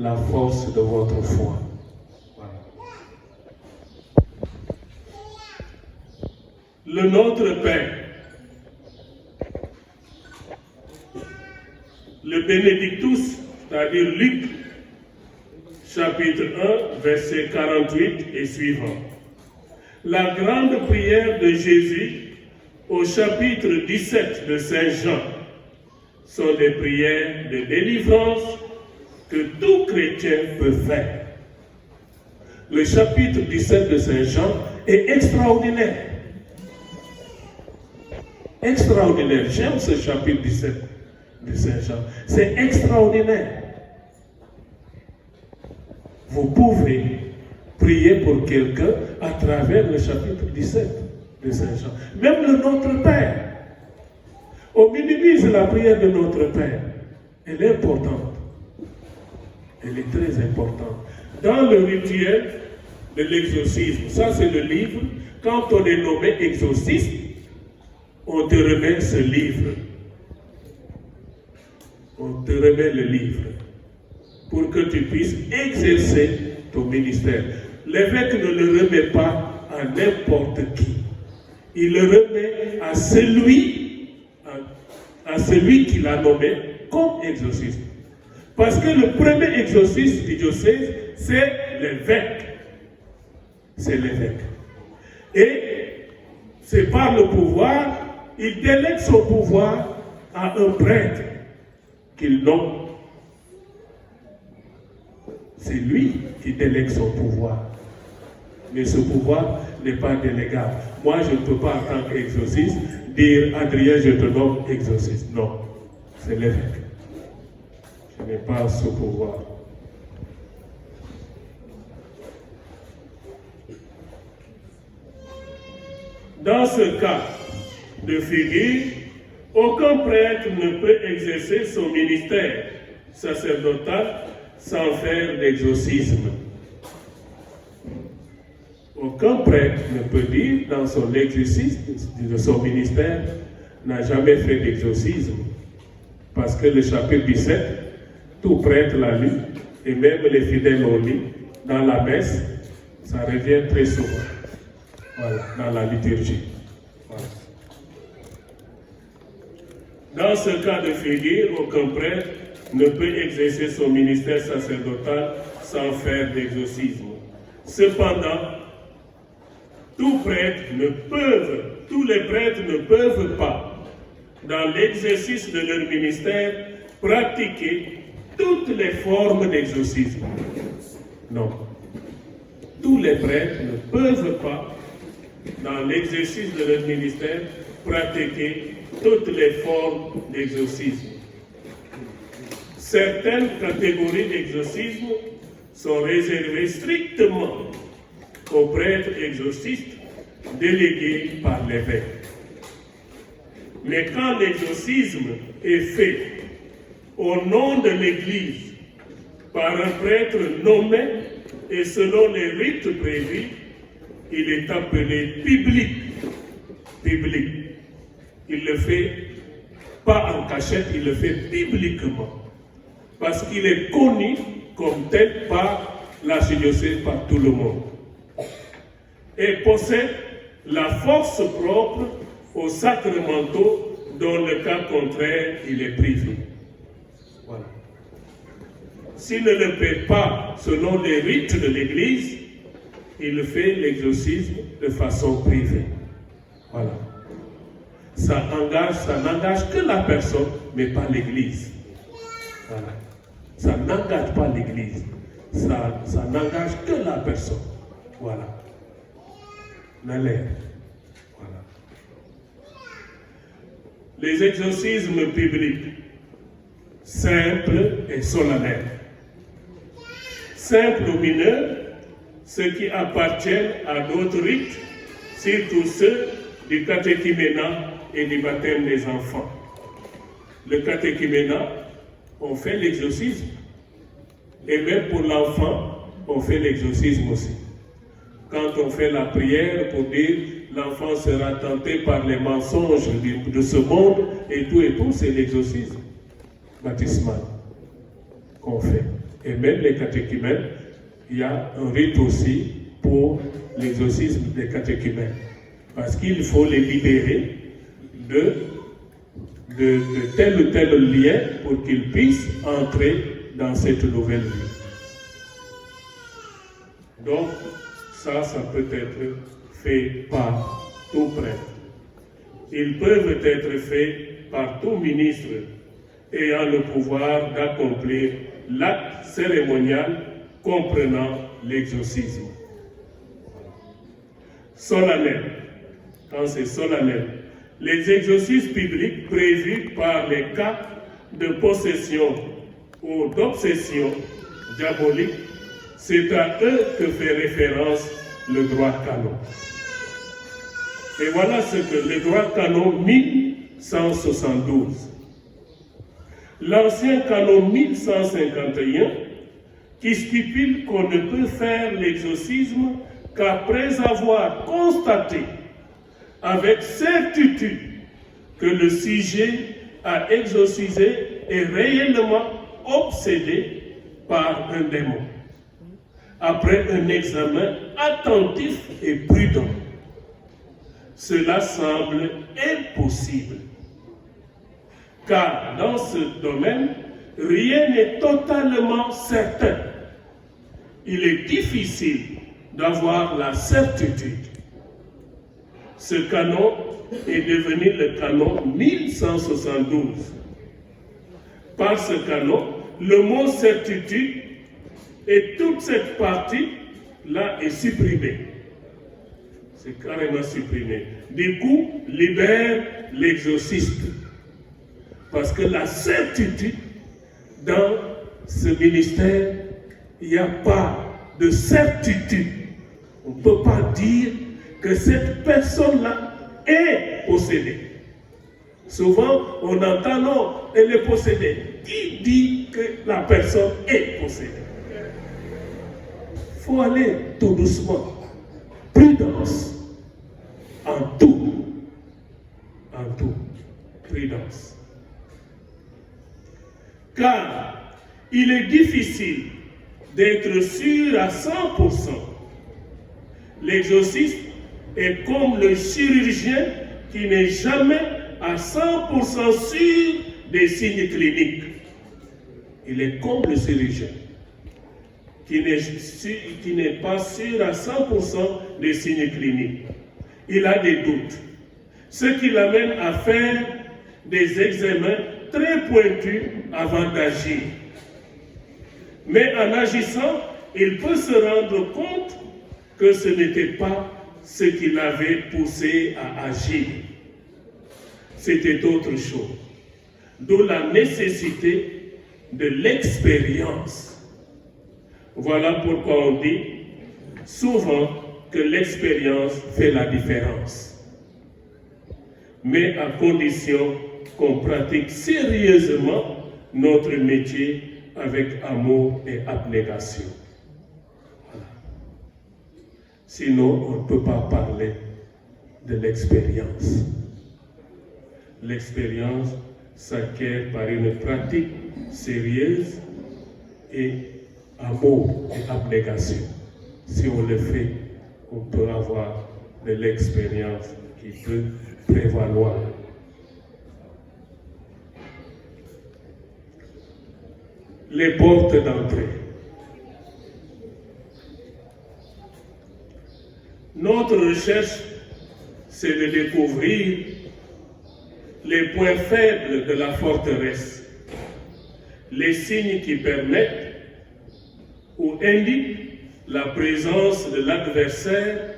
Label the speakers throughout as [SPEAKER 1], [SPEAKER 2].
[SPEAKER 1] la force de votre foi. Voilà. Le Notre Père, le Bénédictus, c'est-à-dire Luc, chapitre 1, verset 48 et suivant. La grande prière de Jésus au chapitre 17 de Saint Jean sont des prières de délivrance que tout chrétien peut faire. Le chapitre 17 de Saint Jean est extraordinaire. Extraordinaire. J'aime ce chapitre 17 de Saint Jean. C'est extraordinaire. Vous pouvez prier pour quelqu'un à travers le chapitre 17 de Saint Jean. Même le Notre Père. On minimise la prière de Notre Père. Elle est importante. Elle est très importante. Dans le rituel de l'exorcisme, ça c'est le livre, quand on est nommé exorciste, on te remet ce livre. On te remet le livre pour que tu puisses exercer ton ministère. L'évêque ne le remet pas à n'importe qui. Il le remet à celui qui l'a nommé comme exorciste. Parce que le premier exorciste du diocèse, c'est l'évêque. C'est l'évêque. Et c'est par le pouvoir, il délègue son pouvoir à un prêtre qu'il nomme. C'est lui qui délègue son pouvoir. Mais ce pouvoir n'est pas délégable. Moi, je ne peux pas, en tant qu'exorciste, dire Adrien, je te nomme exorciste. Non, c'est l'évêque. Je n'ai pas ce pouvoir. Dans ce cas de figure, aucun prêtre ne peut exercer son ministère sacerdotal sans faire d'exorcisme. Aucun prêtre ne peut dire dans son exercice de son ministère n'a jamais fait d'exorcisme. Parce que le chapitre 17, tout prêtre l'a lu, et même les fidèles l'ont lu dans la messe, ça revient très souvent. Voilà, dans la liturgie. Voilà. Dans ce cas de figure, aucun prêtre ne peut exercer son ministère sacerdotal sans faire d'exorcisme. Cependant, tous les prêtres ne peuvent pas, dans l'exercice de leur ministère, pratiquer toutes les formes d'exorcisme. Non. Tous les prêtres ne peuvent pas, dans l'exercice de leur ministère, pratiquer toutes les formes d'exorcisme. Certaines catégories d'exorcisme sont réservées strictement aux prêtres exorcistes délégués par l'évêque. Mais quand l'exorcisme est fait au nom de l'Église par un prêtre nommé et selon les rites prévus, il est appelé public. Public. Il le fait pas en cachette, il le fait publiquement. Parce qu'il est connu comme tel par l'archidiocèse, par tout le monde. Et possède la force propre aux sacramentaux, dont le cas contraire, il est privé. Voilà. S'il ne le fait pas selon les rites de l'Église, il fait l'exorcisme de façon privée. Voilà. Ça n'engage que la personne, mais pas l'Église. Voilà. Ça n'engage pas l'Église. Ça n'engage que la personne. Voilà. Voilà. Les exorcismes publics, simples et solennels. Simples ou mineurs, ceux qui appartiennent à d'autres rites, surtout ceux du catéchuménat et du baptême des enfants. Le catéchuménat, on fait l'exorcisme. Et même pour l'enfant, on fait l'exorcisme aussi. Quand on fait la prière pour dire l'enfant sera tenté par les mensonges de ce monde et tout, c'est l'exorcisme baptismal qu'on fait. Et même les catéchumènes, il y a un rite aussi pour l'exorcisme des catéchumènes. Parce qu'il faut les libérer de tel ou tel lien pour qu'ils puissent entrer dans cette nouvelle vie. Donc, ça peut être fait par tout prêtre. Ils peuvent être faits par tout ministre ayant le pouvoir d'accomplir l'acte cérémonial comprenant l'exorcisme. Solennel. Quand c'est solennel, les exorcismes publics prévus par les cas de possession ou d'obsession diabolique, c'est à eux que fait référence le droit canon. Et voilà ce que le droit canon 1172. L'ancien canon 1151 qui stipule qu'on ne peut faire l'exorcisme qu'après avoir constaté avec certitude que le sujet à exorciser est réellement obsédé par un démon, après un examen attentif et prudent. Cela semble impossible, car dans ce domaine, rien n'est totalement certain. Il est difficile d'avoir la certitude. Ce canon est devenu le canon 1172. Par ce canon, le mot certitude et toute cette partie-là est supprimée. C'est carrément supprimé. Du coup, libère l'exorciste. Parce que la certitude, dans ce ministère, il n'y a pas de certitude. On ne peut pas dire que cette personne-là est possédée. Souvent, on entend non, elle est possédée. Qui dit que la personne est possédée? Il faut aller tout doucement. Prudence. En tout. En tout. Prudence. Car il est difficile d'être sûr à 100%. L'exorcisme est comme le chirurgien qui n'est jamais à 100% sûr des signes cliniques. Il est comme le chirurgien qui n'est pas sûr à 100% des signes cliniques. Il a des doutes, ce qui l'amène à faire des examens très pointus avant d'agir. Mais en agissant, il peut se rendre compte que ce n'était pas ce qui l'avait poussé à agir. C'était autre chose. D'où la nécessité de l'expérience. Voilà pourquoi on dit souvent que l'expérience fait la différence. Mais à condition qu'on pratique sérieusement notre métier avec amour et abnégation. Voilà. Sinon, on ne peut pas parler de l'expérience. L'expérience s'acquiert par une pratique sérieuse et amour et abnégation. Si on le fait, on peut avoir de l'expérience qui peut prévaloir. Les portes d'entrée. Notre recherche, c'est de découvrir les points faibles de la forteresse, les signes qui permettent ou indiquent la présence de l'adversaire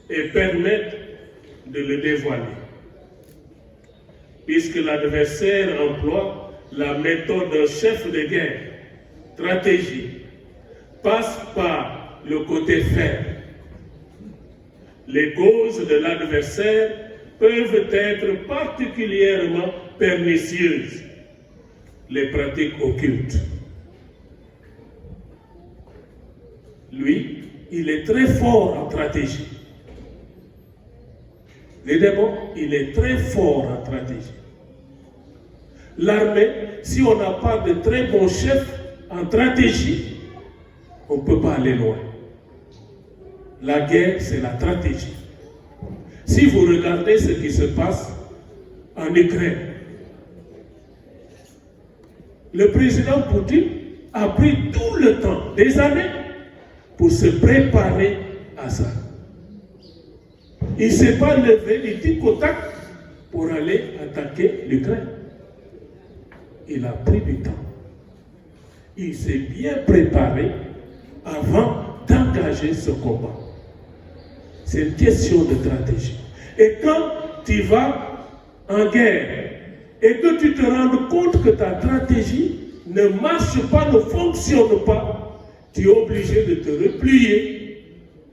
[SPEAKER 1] et permettent de le dévoiler. Puisque l'adversaire emploie la méthode d'un chef de guerre, stratégie, passe par le côté faible. Les causes de l'adversaire peuvent être particulièrement pernicieuses, les pratiques occultes. Lui, il est très fort en stratégie. Les démons, il est très fort en stratégie. L'armée, si on n'a pas de très bons chefs en en stratégie, on ne peut pas aller loin. La guerre, c'est la stratégie. Si vous regardez ce qui se passe en Ukraine, le président Poutine a pris tout le temps, des années, pour se préparer à ça. Il ne s'est pas levé du tic au tac pour aller attaquer l'Ukraine. Il a pris du temps. Il s'est bien préparé avant d'engager ce combat. C'est une question de stratégie. Et quand tu vas en guerre et que tu te rends compte que ta stratégie ne marche pas, ne fonctionne pas, tu es obligé de te replier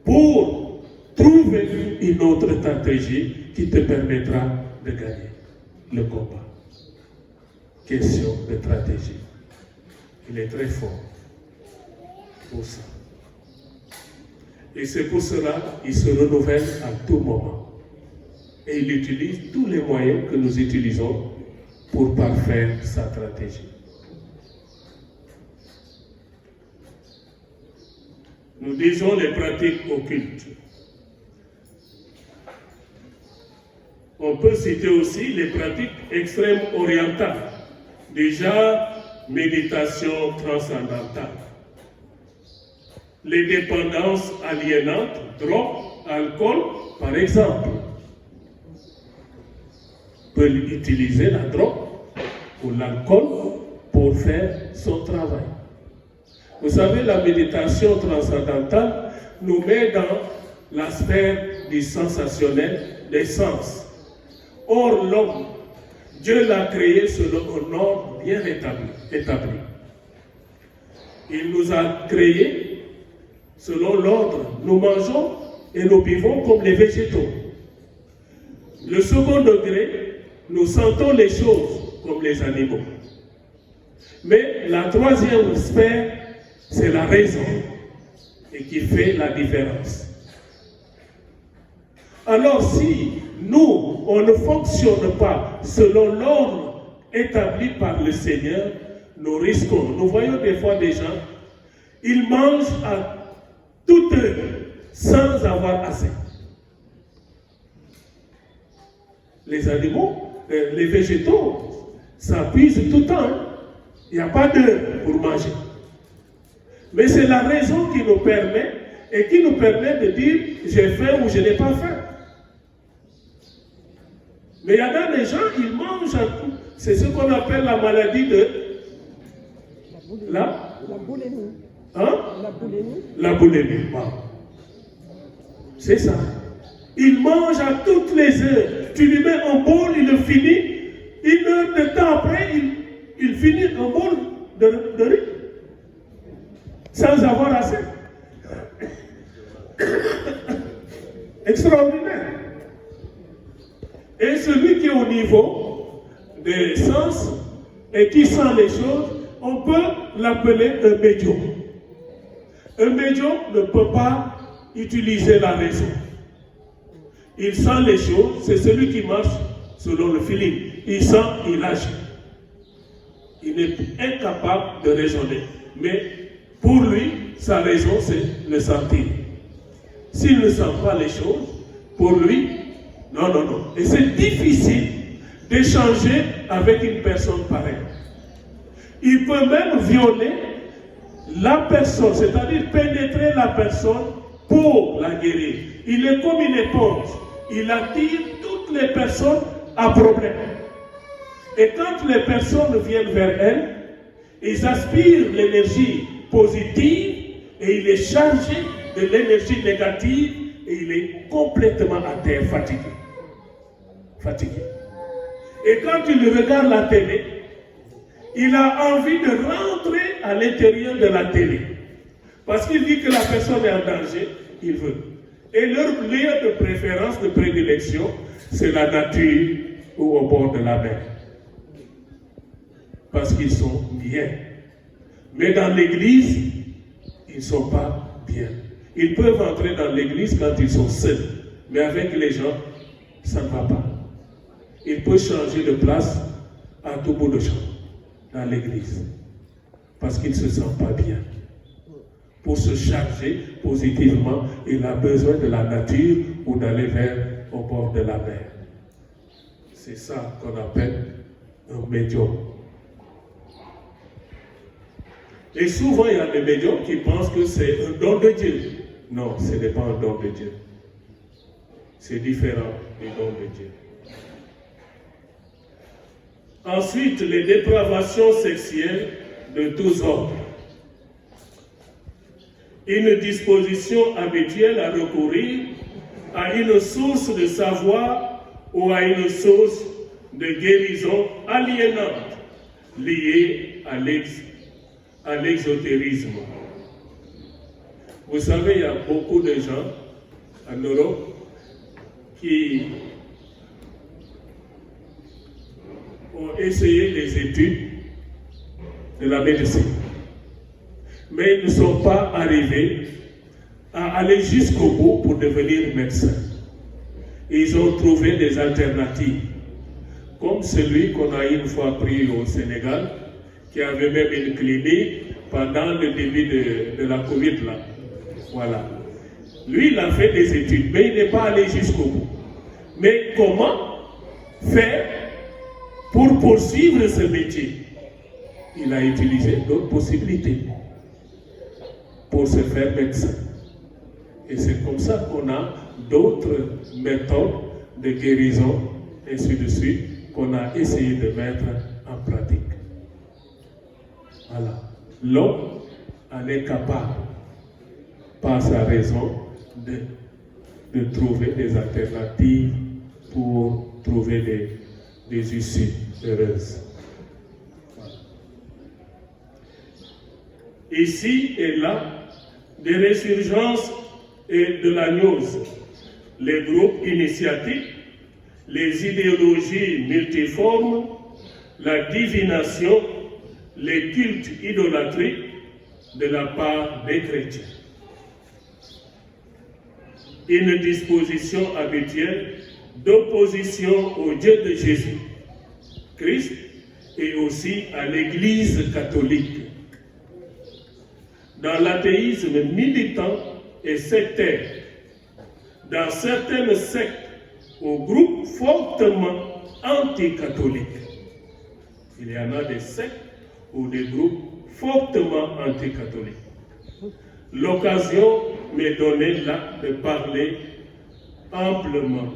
[SPEAKER 1] pour trouver une autre stratégie qui te permettra de gagner le combat. Question de stratégie. Il est très fort pour ça. Et c'est pour cela qu'il se renouvelle à tout moment. Et il utilise tous les moyens que nous utilisons pour parfaire sa stratégie. Nous disons les pratiques occultes. On peut citer aussi les pratiques extrêmes orientales, déjà méditation transcendantale. Les dépendances aliénantes, drogue, alcool, par exemple. On peut utiliser la drogue ou l'alcool pour faire son travail. Vous savez, la méditation transcendantale nous met dans la sphère du sensationnel, des sens. Or, l'homme, Dieu l'a créé selon un ordre bien établi. Il nous a créés selon l'ordre. Nous mangeons et nous vivons comme les végétaux. Le second degré, nous sentons les choses comme les animaux. Mais la troisième sphère, c'est la raison et qui fait la différence. Alors si nous, on ne fonctionne pas selon l'ordre établi par le Seigneur, nous risquons. Nous voyons des fois des gens, ils mangent à toute heure sans avoir assez. Les animaux, les végétaux, ça puise tout le temps. Il n'y a pas d'heure pour manger. Mais c'est la raison qui nous permet et qui nous permet de dire j'ai faim ou je n'ai pas faim. Mais il y en a des gens, ils mangent à tout. C'est ce qu'on appelle la maladie de la boulimie. Hein? La boulimie. Wow. C'est ça. Il mange à toutes les heures. Tu lui mets un bol, il le finit. Une heure de temps après, il finit un bol de riz. Sans avoir assez. Extraordinaire. Et celui qui est au niveau des sens et qui sent les choses, on peut l'appeler un médium. Un médium ne peut pas utiliser la raison. Il sent les choses, c'est celui qui marche selon le feeling. Il sent, il agit. Il est incapable de raisonner. Mais pour lui, sa raison, c'est le sentir. S'il ne sent pas les choses, pour lui, non. Et c'est difficile d'échanger avec une personne pareille. Il peut même violer la personne, c'est-à-dire pénétrer la personne pour la guérir. Il est comme une éponge. Il attire toutes les personnes à problème. Et quand les personnes viennent vers elle, ils aspirent l'énergie positive et il est chargé de l'énergie négative et il est complètement à terre, fatigué. Et quand il regarde la télé, il a envie de rentrer à l'intérieur de la télé. Parce qu'il dit que la personne est en danger, il veut. Et leur lieu de préférence, de prédilection, c'est la nature ou au bord de la mer. Parce qu'ils sont bien. Mais dans l'église, ils ne sont pas bien. Ils peuvent entrer dans l'église quand ils sont seuls. Mais avec les gens, ça ne va pas. Ils peuvent changer de place à tout bout de champ dans l'église. parce qu'il ne se sent pas bien. Pour se charger positivement, il a besoin de la nature ou d'aller au bord de la mer. C'est ça qu'on appelle un médium. Et souvent, il y a des médiums qui pensent que c'est un don de Dieu. Non, ce n'est pas un don de Dieu. C'est différent du don de Dieu. Ensuite, les dépravations sexuelles de tous ordres. Une disposition habituelle à recourir à une source de savoir ou à une source de guérison aliénante liée à l'exotérisme. Vous savez, il y a beaucoup de gens en Europe qui ont essayé les études de la médecine, mais ils ne sont pas arrivés à aller jusqu'au bout pour devenir médecins. Ils ont trouvé des alternatives, comme celui qu'on a une fois pris au Sénégal, qui avait même une clinique pendant le début de la Covid là. Voilà. Lui, il a fait des études, mais il n'est pas allé jusqu'au bout. Mais comment faire pour poursuivre ce métier? Il a utilisé d'autres possibilités pour se faire médecin. Et c'est comme ça qu'on a d'autres méthodes de guérison, ainsi de suite, qu'on a essayé de mettre en pratique. Voilà. L'homme en est capable, par sa raison, de trouver des alternatives pour trouver des issues heureuses. Voilà. Ici et là, des résurgences et de la gnose, les groupes initiatiques, les idéologies multiformes, la divination, les cultes idolâtriques de la part des chrétiens. Une disposition habituelle d'opposition au Dieu de Jésus, Christ, et aussi à l'Église catholique. Dans l'athéisme militant et sectaire, dans certaines sectes ou groupes fortement anticatholiques. Il y en a des sectes ou des groupes fortement anticatholiques. L'occasion m'est donnée là de parler amplement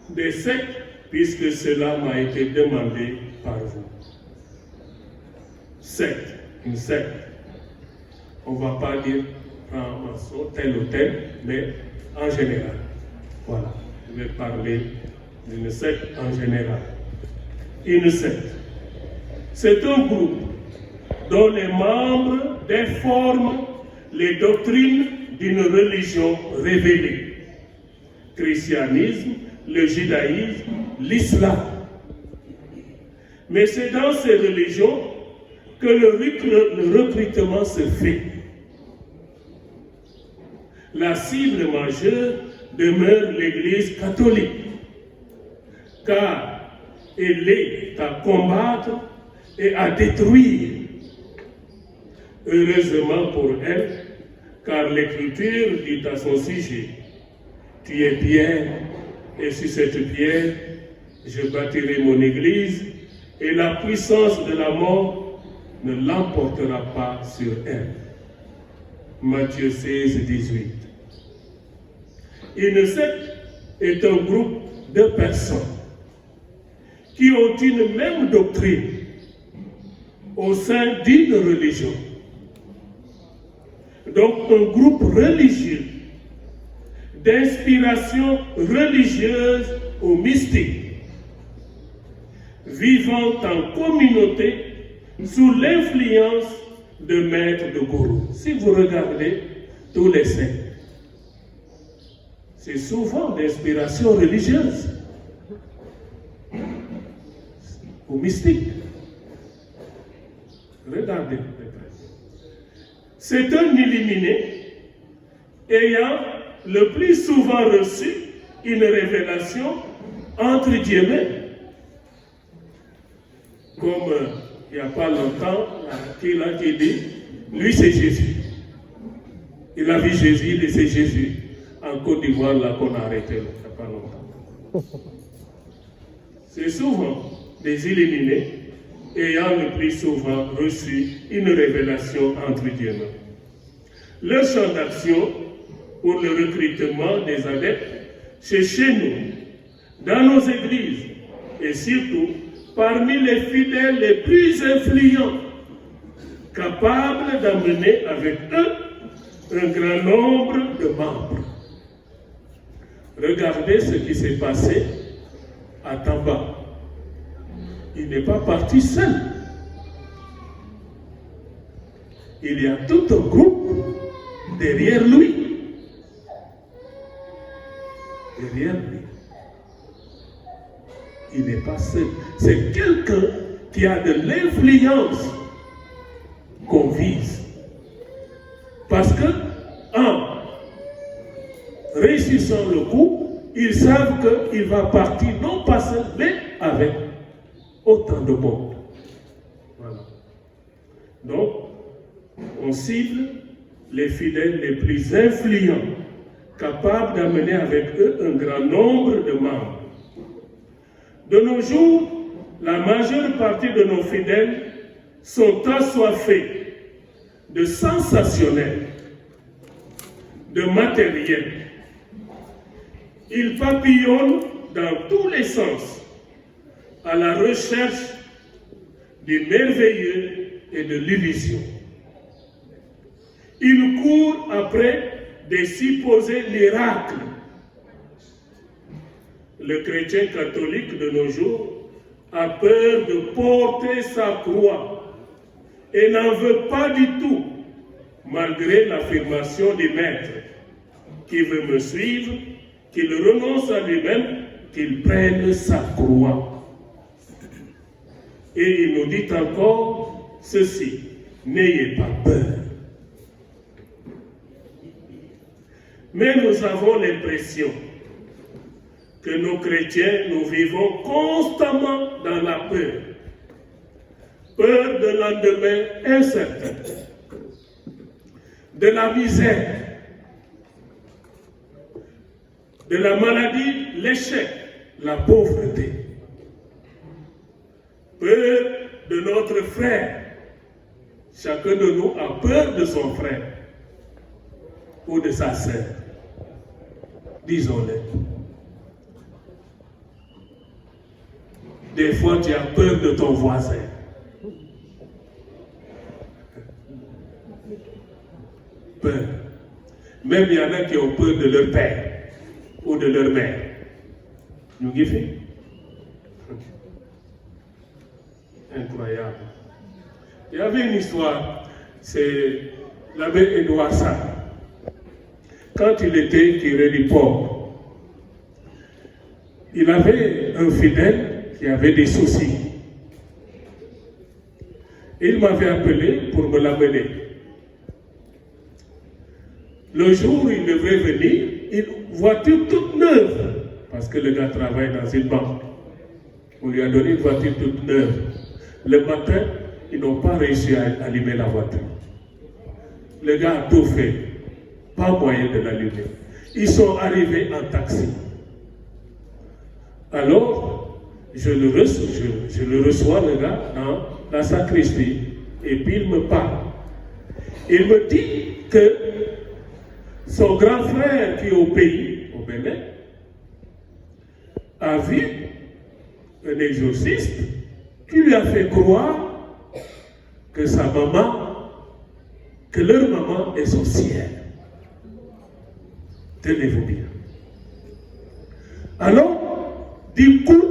[SPEAKER 1] des sectes, puisque cela m'a été demandé par vous. Secte, une secte. On ne va pas dire franc-maçon, tel ou tel, mais en général. Voilà, je vais parler d'une secte en général. Une secte, c'est un groupe dont les membres déforment les doctrines d'une religion révélée. Christianisme, le judaïsme, l'islam. Mais c'est dans ces religions que le recrutement se fait. La cible majeure demeure l'Église catholique, car elle est à combattre et à détruire. Heureusement pour elle, car l'Écriture dit à son sujet, « Tu es pierre, et sur cette pierre, je bâtirai mon Église, et la puissance de la mort ne l'emportera pas sur elle. » Matthieu 16, 18. Une secte est un groupe de personnes qui ont une même doctrine au sein d'une religion. Donc un groupe religieux d'inspiration religieuse ou mystique, vivant en communauté sous l'influence de maîtres de gourous. Si vous regardez tous les sectes, c'est souvent d'inspiration religieuse ou mystique. Regardez de près. C'est un illuminé ayant le plus souvent reçu une révélation entre guillemets, comme il n'y a pas longtemps, qui dit, lui c'est Jésus. Il a vu Jésus, il dit c'est Jésus. En Côte d'Ivoire, là qu'on a arrêté, il n'y a pas longtemps. C'est souvent des illuminés ayant le plus souvent reçu une révélation entre Dieu. Leur champ d'action pour le recrutement des adeptes, c'est chez nous, dans nos églises, et surtout parmi les fidèles les plus influents, capables d'amener avec eux un grand nombre de membres. Regardez ce qui s'est passé à Tamba. Il n'est pas parti seul. Il y a tout un groupe derrière lui. Derrière lui. Il n'est pas seul. C'est quelqu'un qui a de l'influence qu'on vise. Parce que, en réussissant le coup, ils savent qu'il va partir non pas seul, mais avec autant de monde. Voilà. Donc, on cible les fidèles les plus influents, capables d'amener avec eux un grand nombre de membres. De nos jours, la majeure partie de nos fidèles sont assoiffés de sensationnel, de matériel. Ils papillonnent dans tous les sens à la recherche du merveilleux et de l'illusion. Ils courent après des supposés miracles. Le chrétien catholique de nos jours a peur de porter sa croix et n'en veut pas du tout, malgré l'affirmation du maître qui veut me suivre, qu'il renonce à lui-même, qu'il prenne sa croix. Et il nous dit encore ceci, n'ayez pas peur. Mais nous avons l'impression que nos chrétiens, nous vivons constamment dans la peur. Peur de lendemain incertain, de la misère, de la maladie, l'échec, la pauvreté. Peur de notre frère. Chacun de nous a peur de son frère ou de sa sœur. Disons-le. Des fois, tu as peur de ton voisin. Peur. Même il y en a qui ont peur de leur père ou de leur mère. Nous qui fait? Incroyable. Il y avait une histoire, c'est l'abbé Édouard Sarr. Quand il était curé du port, il avait un fidèle qui avait des soucis. Il m'avait appelé pour me l'amener. Le jour où il devrait venir, une voiture toute neuve, parce que le gars travaille dans une banque. On lui a donné une voiture toute neuve. Le matin, ils n'ont pas réussi à allumer la voiture. Le gars a tout fait. Pas moyen de l'allumer. Ils sont arrivés en taxi. Alors, je le reçois, le gars, dans la sacristie. Et puis il me parle. Il me dit que son grand frère qui est au pays, au Bénin, a vu un exorciste qui lui a fait croire que sa maman, que leur maman est sorcière. Tenez-vous bien. Alors, du coup,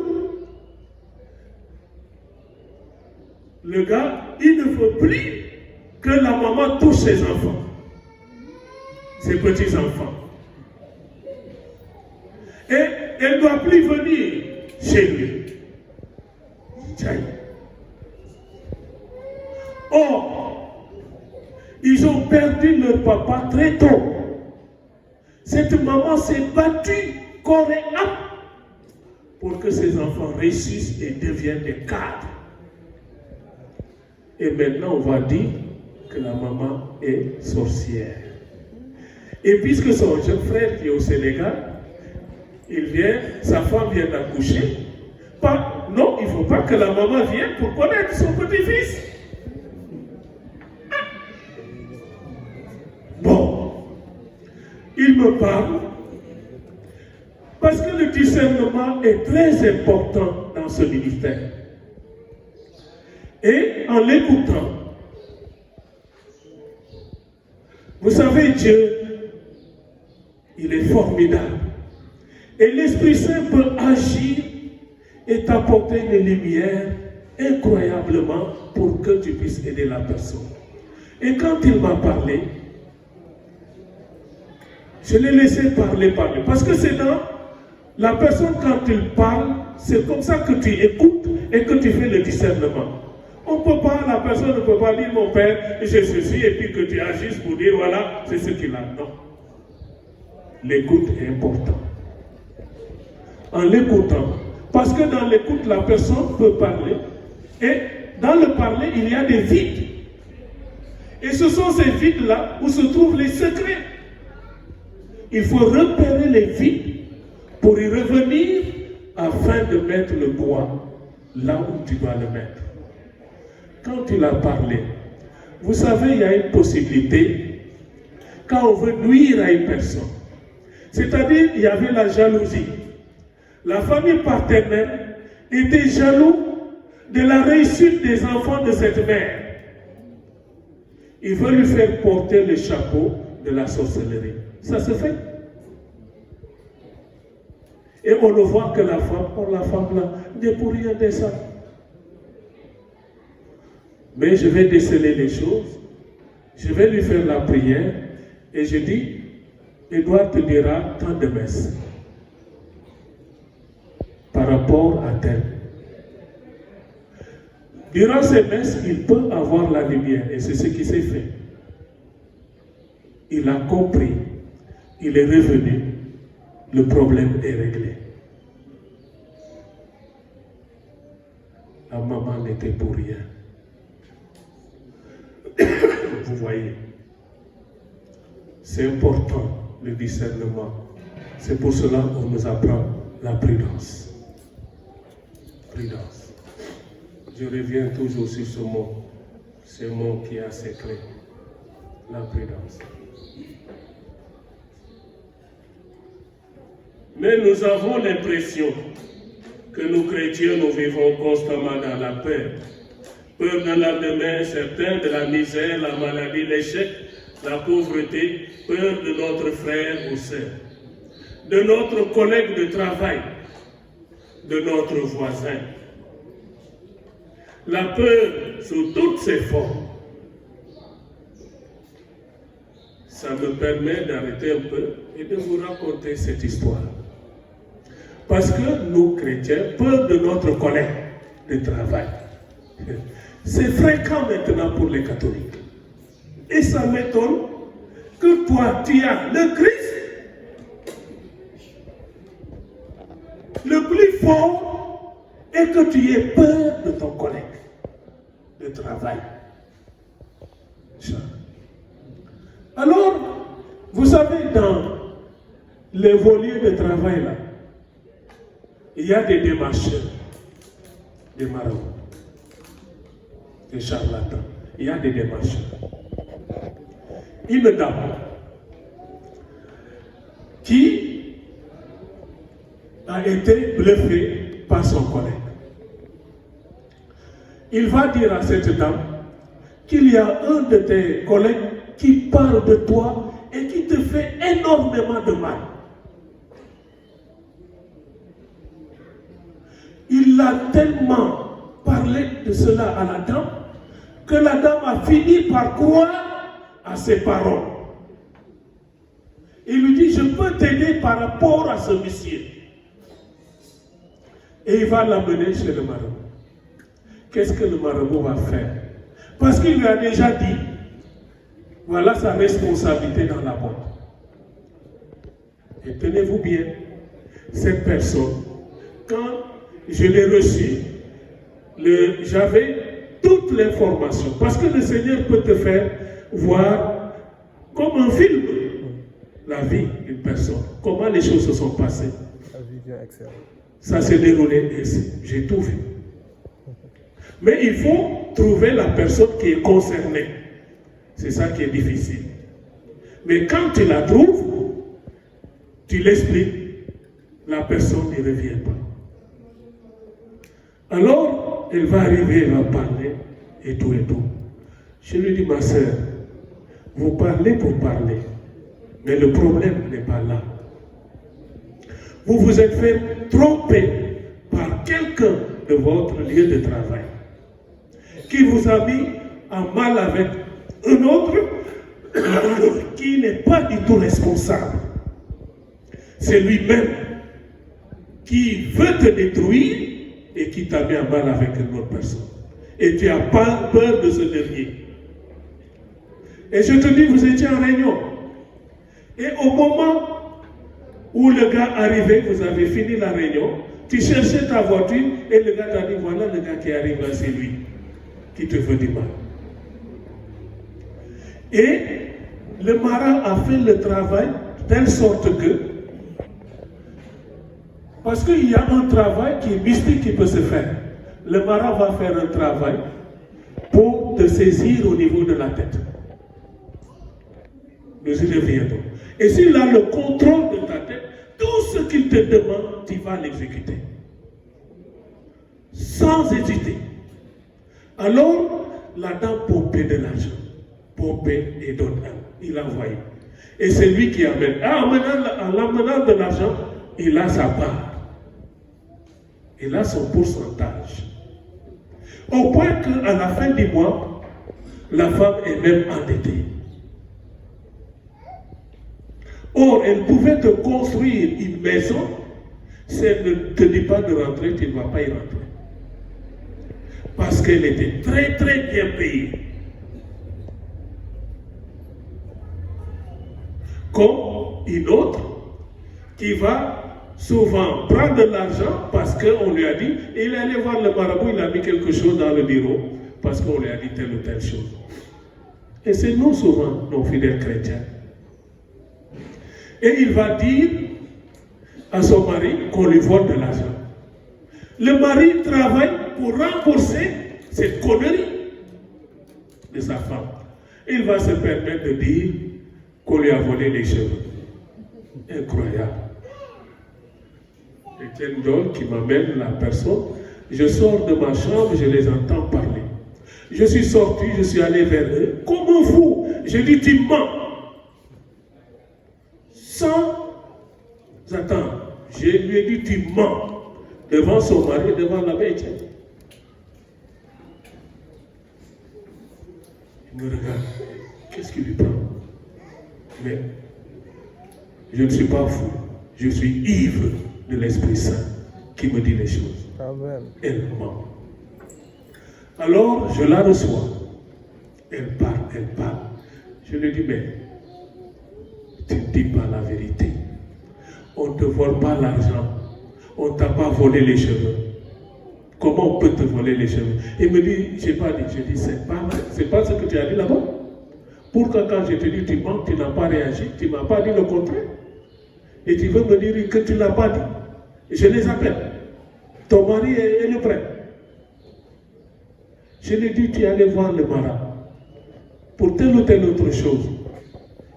[SPEAKER 1] le gars, il ne veut plus que la maman touche ses enfants, ses petits-enfants. Et elle ne doit plus venir chez lui. Or, ils ont perdu leur papa très tôt. Cette maman s'est battue corps et âme pour que ses enfants réussissent et deviennent des cadres. Et maintenant, on va dire que la maman est sorcière. Et puisque son jeune frère qui est au Sénégal, il vient, sa femme vient d'accoucher. Non, il ne faut pas que la maman vienne pour connaître son petit-fils. Bon, il me parle parce que le discernement est très important dans ce ministère. Et en l'écoutant, vous savez, Dieu, il est formidable. Et l'Esprit Saint peut agir et t'apporter une lumière incroyablement pour que tu puisses aider la personne. Et quand il m'a parlé, je l'ai laissé parler. Parce que c'est dans la personne, quand il parle, c'est comme ça que tu écoutes et que tu fais le discernement. On peut pas, la personne ne peut pas dire mon père, j'ai ceci, et puis que tu agisses pour dire voilà, c'est ce qu'il a. Non. L'écoute est importante. En l'écoutant, parce que dans l'écoute, la personne peut parler, et dans le parler, il y a des vides. Et ce sont ces vides-là où se trouvent les secrets. Il faut repérer les vides pour y revenir afin de mettre le doigt là où tu dois le mettre. Quand il a parlé, vous savez, il y a une possibilité quand on veut nuire à une personne. C'est-à-dire, il y avait la jalousie. La famille paternelle était jaloux de la réussite des enfants de cette mère. Il veut lui faire porter le chapeau de la sorcellerie. Ça se fait. Et on le voit que la femme là n'est pour rien de ça. Mais je vais déceler les choses, je vais lui faire la prière, et je dis, Edouard te dira tant de messes par rapport à tel. Durant ces messes, il peut avoir la lumière, et c'est ce qui s'est fait. Il a compris, il est revenu, le problème est réglé. La maman n'était pour rien. Vous voyez, c'est important le discernement. C'est pour cela qu'on nous apprend la prudence. Prudence. Je reviens toujours sur ce mot qui est assez clé. La prudence. Mais nous avons l'impression que nous chrétiens, nous vivons constamment dans la peur. Peur d'un lendemain incertain, de la misère, la maladie, l'échec, la pauvreté, peur de notre frère ou sœur, de notre collègue de travail, de notre voisin. La peur sous toutes ses formes. Ça me permet d'arrêter un peu et de vous raconter cette histoire. Parce que nous, chrétiens, peur de notre collègue de travail. C'est fréquent maintenant pour les catholiques. Et ça m'étonne que toi, tu as le Christ, le plus fort, et que tu aies peur de ton collègue de travail. Alors, vous savez, dans les voliers de travail, là, il y a des démarcheurs, des marauds, des charlatans. Il y a des démarcheurs. Une dame qui a été bluffée par son collègue. Il va dire à cette dame qu'il y a un de tes collègues qui parle de toi et qui te fait énormément de mal. Il a tellement parlé de cela à la dame que la dame a fini par croire à ses paroles. Il lui dit, je peux t'aider par rapport à ce monsieur. Et il va l'amener chez le marabout. Qu'est-ce que le marabout va faire? Parce qu'il lui a déjà dit, voilà sa responsabilité dans la boîte. Et tenez-vous bien, cette personne, quand je l'ai reçue, j'avais toute toute l'information. Parce que le Seigneur peut te faire voir comme un film la vie d'une personne, comment les choses se sont passées.
[SPEAKER 2] La vie vient excellente.
[SPEAKER 1] Ça s'est déroulé ainsi. J'ai tout vu. Mais il faut trouver la personne qui est concernée. C'est ça qui est difficile. Mais quand tu la trouves, tu l'expliques, la personne ne revient pas. Alors, elle va arriver, elle va parler, et tout et tout. Je lui dis, ma soeur, vous parlez pour parler, mais le problème n'est pas là. Vous vous êtes fait tromper par quelqu'un de votre lieu de travail qui vous a mis en mal avec un autre qui n'est pas du tout responsable. C'est lui-même qui veut te détruire et qui t'a mis en mal avec une autre personne. Et tu n'as pas peur de ce dernier. Et je te dis, vous étiez en réunion. Et au moment où le gars arrivait, vous avez fini la réunion, tu cherchais ta voiture et le gars t'a dit, voilà le gars qui arrive là, c'est lui qui te veut du mal. Et le marin a fait le travail de telle sorte que, parce qu'il y a un travail qui est mystique qui peut se faire. Le marin va faire un travail pour te saisir au niveau de la tête. Nous y reviendrons. Et s'il a le contrôle de ta tête, tout ce qu'il te demande, tu vas l'exécuter. Sans hésiter. Alors, la dame pompait de l'argent. Pompait et donne. Il a envoyé. Et c'est lui qui amène. En l'amenant de l'argent, il a sa part. Il a son pourcentage. Au point qu'à la fin du mois, la femme est même endettée. Or, elle pouvait te construire une maison, si elle ne te dit pas de rentrer, tu ne vas pas y rentrer. Parce qu'elle était très très bien payée. Comme une autre qui va souvent prendre de l'argent parce qu'on lui a dit, et il est allé voir le marabout, il a mis quelque chose dans le bureau parce qu'on lui a dit telle ou telle chose. Et c'est nous souvent, nos fidèles chrétiens. Et il va dire à son mari qu'on lui vole de l'argent. Le mari travaille pour rembourser cette connerie de sa femme. Il va se permettre de dire qu'on lui a volé les cheveux. Incroyable. Etienne Dole qui m'amène la personne. Je sors de ma chambre, je les entends parler. Je suis sorti, je suis allé vers eux. Comment vous? Je dis, tu mens. Sans attendre. Je lui ai dit, tu mens. Devant son mari, devant l'abbé Etienne. Il me regarde. Qu'est-ce qu'il lui prend? Mais je ne suis pas fou. Je suis ivre de l'Esprit Saint qui me dit les choses.
[SPEAKER 2] Amen.
[SPEAKER 1] Elle ment. Alors, je la reçois. Elle parle, elle parle. Je lui dis, mais tu ne dis pas la vérité. On ne te vole pas l'argent. On ne t'a pas volé les cheveux. Comment on peut te voler les cheveux? Il me dit, je n'ai pas dit. Je dis, c'est pas vrai. C'est pas ce que tu as dit là-bas. Pourquoi quand je te dis tu mens, tu n'as pas réagi, tu ne m'as pas dit le contraire? Et tu veux me dire que tu ne l'as pas dit? Je les appelle. Ton mari est le prêtre. Je lui ai dit, tu es allé voir le marin pour telle ou telle autre chose.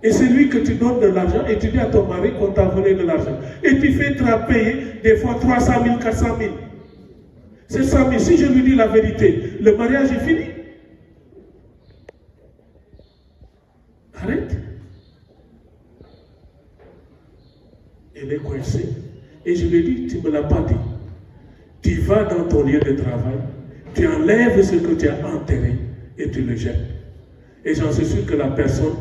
[SPEAKER 1] Et c'est lui que tu donnes de l'argent et tu dis à ton mari qu'on t'a volé de l'argent. Et tu fais payer des fois 300 000, 400 000. C'est ça, mais si je lui dis la vérité, le mariage est fini. Arrête. Elle est coincée. Et je lui ai dit, tu ne me l'as pas dit. Tu vas dans ton lieu de travail, tu enlèves ce que tu as enterré et tu le jettes. Et j'en suis sûr que la personne,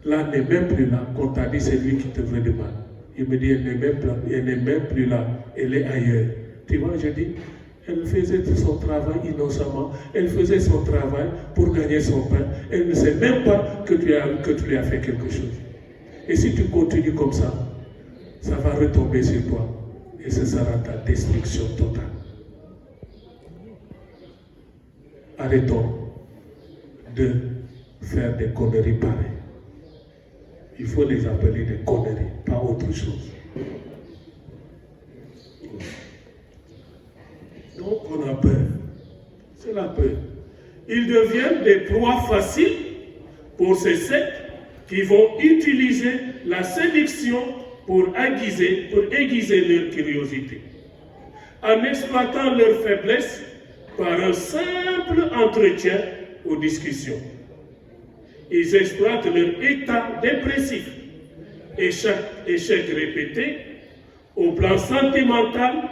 [SPEAKER 1] là, n'est même plus là. Qu'on t'a dit, c'est lui qui te veut de mal. Il me dit, elle n'est même plus là. Elle est ailleurs. Tu vois, je dis, elle faisait son travail innocemment. Elle faisait son travail pour gagner son pain. Elle ne sait même pas que tu lui as fait quelque chose. Et si tu continues comme ça va retomber sur toi. Et ce sera ta destruction totale. arrêtons de faire des conneries pareilles. Il faut les appeler des conneries, pas autre chose. Donc on a peur. C'est la peur. Ils deviennent des proies faciles pour ces sectes qui vont utiliser la séduction pour aiguiser leur curiosité. En exploitant leur faiblesse par un simple entretien ou discussion. Ils exploitent leur état dépressif et chaque échec répété au plan sentimental,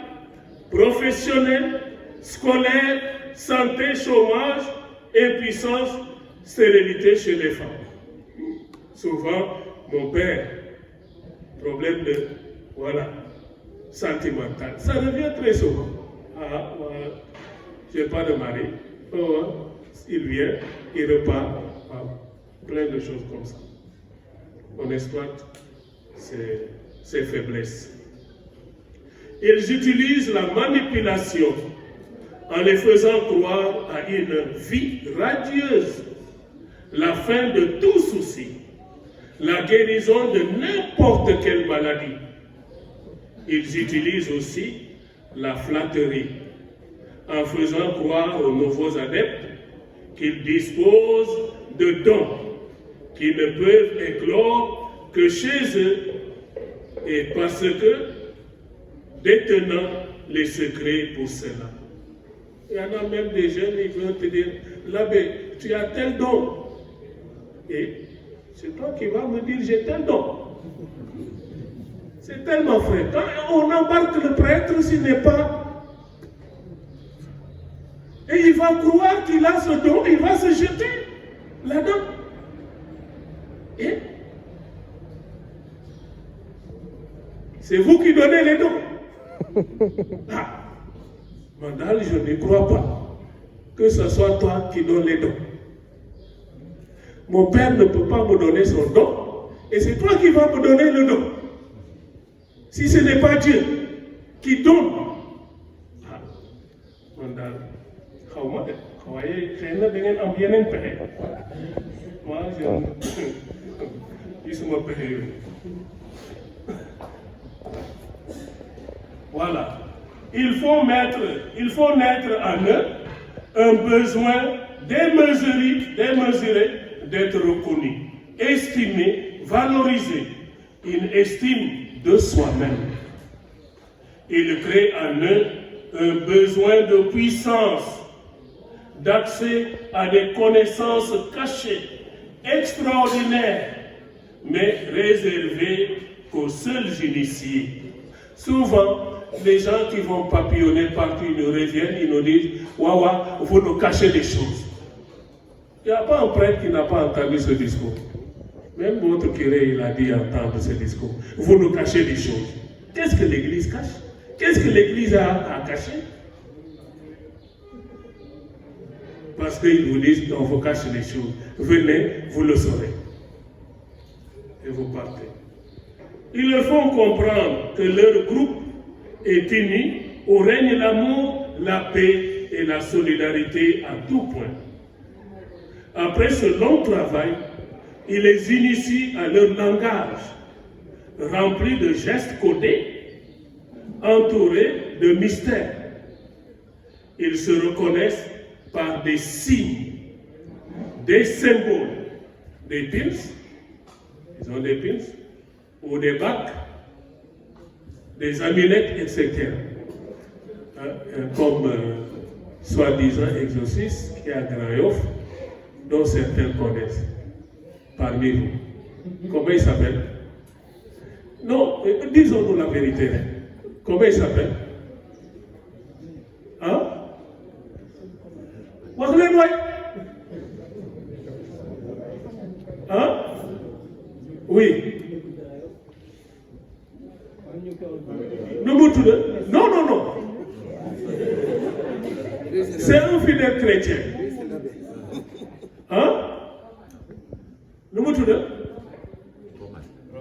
[SPEAKER 1] professionnel, scolaire, santé, chômage, impuissance, stérilité chez les femmes. Souvent, mon père, problème de, sentimental. Ça revient très souvent. Je n'ai pas de mari. Il vient, il repart. Plein de choses comme ça. On exploite ces faiblesses. Ils utilisent la manipulation en les faisant croire à une vie radieuse, la fin de tout souci, la guérison de n'importe quelle maladie. Ils utilisent aussi la flatterie en faisant croire aux nouveaux adeptes qu'ils disposent de dons qui ne peuvent éclore que chez eux et parce que détenant les secrets pour cela. Il y en a même des jeunes qui vont te dire, l'abbé, tu as tel don. Et c'est toi qui vas me dire, j'ai tel don. C'est tellement vrai. Quand on embarque le prêtre, s'il n'est pas... Et il va croire qu'il a ce don, il va se jeter là-dedans. Et c'est vous qui donnez les dons. Mandal, je ne crois pas que ce soit toi qui donnes les dons. Mon père ne peut pas me donner son don, et c'est toi qui vas me donner le don. Si ce n'est pas Dieu qui donne. Mandal, moi, voilà. Il faut naître en eux un besoin démesuré d'être reconnu, estimé, valorisé, une estime de soi-même. Il crée en eux un besoin de puissance, d'accès à des connaissances cachées, extraordinaires, mais réservées qu'aux seuls initiés. Souvent, les gens qui vont papillonner partout, ils nous reviennent, ils nous disent, Wawa, vous nous cachez des choses. Il n'y a pas un prêtre qui n'a pas entendu ce discours. Même votre curé, il a dit entendre ce discours. Vous nous cachez des choses. Qu'est-ce que l'Église cache? Qu'est-ce que l'Église a caché? Parce qu'ils vous disent qu'on vous cache des choses. Venez, vous le saurez. Et vous partez. Ils leur font comprendre que leur groupe est uni où règne l'amour, la paix et la solidarité à tout point. Après ce long travail, ils les initient à leur langage, rempli de gestes codés, entourés de mystères. Ils se reconnaissent par des signes, des symboles, des pins, ils ont des pins, ou des bacs, des amulettes, etc. Comme soi-disant exorciste qui est à Grand Yoff, dont certains connaissent parmi vous. Comment il s'appelle? Non, disons-nous la vérité. Comment il s'appelle? Hein? Hein? Oui. Non, non, non. C'est un fidèle chrétien. Hein?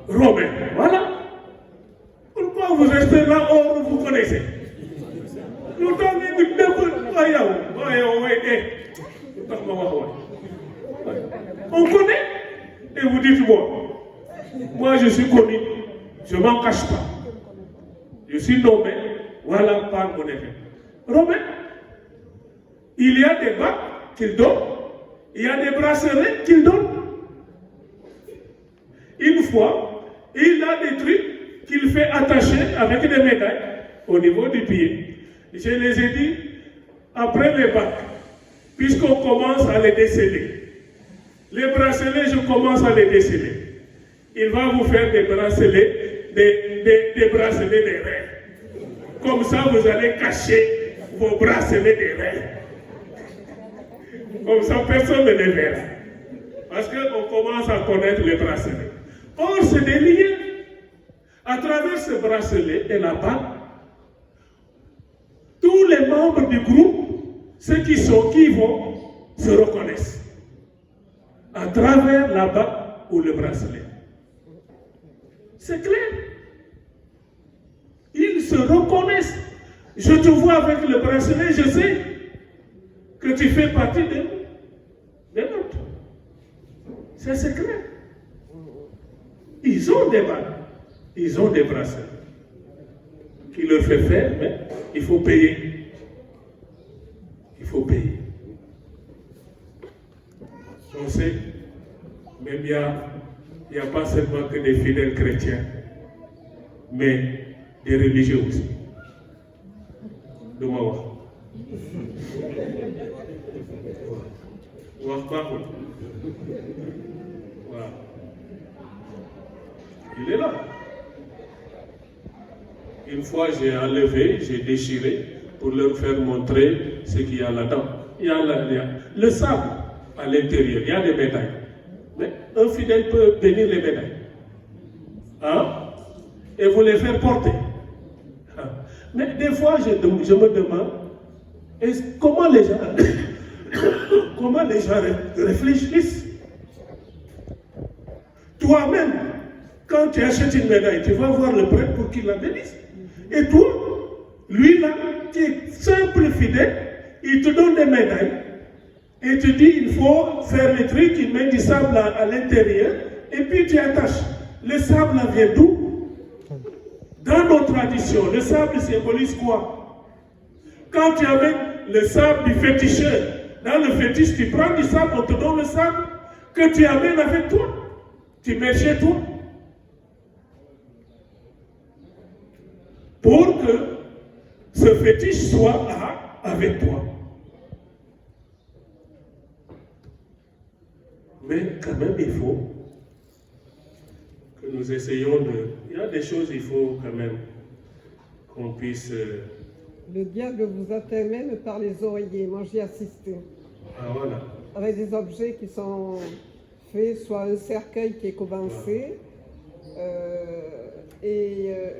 [SPEAKER 1] Romain. Voilà. Pourquoi vous restez là où vous connaissez? On connaît. Et vous dites, bon, moi je suis connu, je ne m'en cache pas. Je suis nommé, voilà par mon effet. Romain, il y a des bacs qu'il donne, il y a des bracelets qu'il donne. Une fois, il a des trucs qu'il fait attacher avec des médailles au niveau du pied. Je les ai dit, après les bacs, puisqu'on commence à les déceler, les bracelets, je commence à les déceler. Il va vous faire des bracelets, des bracelets des reins. Comme ça, vous allez cacher vos bracelets des reins. Comme ça, personne ne les verra. Parce qu'on commence à connaître les bracelets. Or, c'est des liens. À travers ce bracelet et la bague, tous les membres du groupe, ceux qui vont, se reconnaissent. À travers la bague ou le bracelet. C'est clair. Ils se reconnaissent. Je te vois avec le bracelet, je sais que tu fais partie des nôtres. C'est clair. Ils ont des bagues, ils ont des bracelets qui leur fait faire, mais il faut payer. Il faut payer. On sait, même il n'y a pas seulement que des fidèles chrétiens, mais des religieux aussi. De ma wax. Wax baaxul. Voilà. Il est là. Une fois, j'ai enlevé, j'ai déchiré pour leur faire montrer ce qu'il y a là-dedans. Il y a le sable à l'intérieur, il y a des médailles. Mais un fidèle peut bénir les médailles. Hein? Et vous les faire porter. Hein? Mais des fois, je me demande, comment les gens réfléchissent. Toi-même, quand tu achètes une médaille, tu vas voir le prêtre pour qu'il la bénisse. Et toi, lui là, qui est simple fidèle, il te donne des médailles. Et tu dis, il faut faire le truc, il met du sable à l'intérieur, et puis tu attaches. Le sable là vient d'où? Dans nos traditions, le sable symbolise quoi? Quand tu amènes le sable du féticheur, dans le fétiche, tu prends du sable, on te donne le sable que tu amènes avec toi. Tu mets chez toi. Pour que ce fétiche soit là avec toi. Mais quand même, il faut que nous essayions de... Il y a des choses, il faut quand même qu'on puisse...
[SPEAKER 2] Le diable vous atteint même par les oreillers. Moi, j'y ai assisté.
[SPEAKER 1] Ah, voilà.
[SPEAKER 2] Avec des objets qui sont faits, soit un cercueil qui est commencé,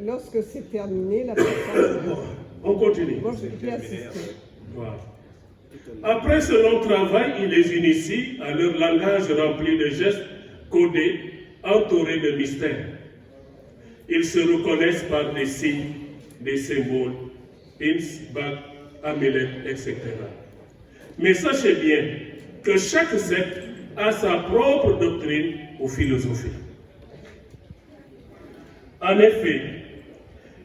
[SPEAKER 2] lorsque c'est terminé, la personne...
[SPEAKER 1] On continue.
[SPEAKER 2] Moi, j'y ai assisté.
[SPEAKER 1] Voilà. Après ce long travail, il les initie à leur langage rempli de gestes codés, entourés de mystères. Ils se reconnaissent par des signes, des symboles, pins, bagues, amulettes, etc. Mais sachez bien que chaque secte a sa propre doctrine ou philosophie. En effet,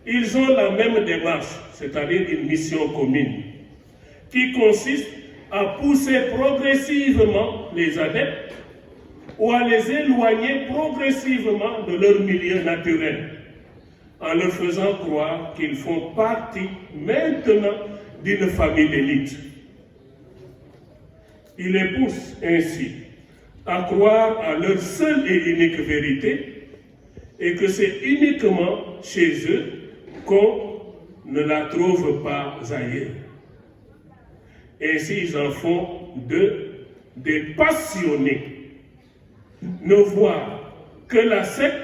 [SPEAKER 1] ils ont la même démarche, c'est-à-dire une mission commune, qui consiste à pousser progressivement les adeptes ou à les éloigner progressivement de leur milieu naturel, en leur faisant croire qu'ils font partie maintenant d'une famille d'élite. Ils les poussent ainsi à croire à leur seule et unique vérité et que c'est uniquement chez eux qu'on ne la trouve pas ailleurs. Ainsi, ils en font des passionnés. Ne voir que la secte,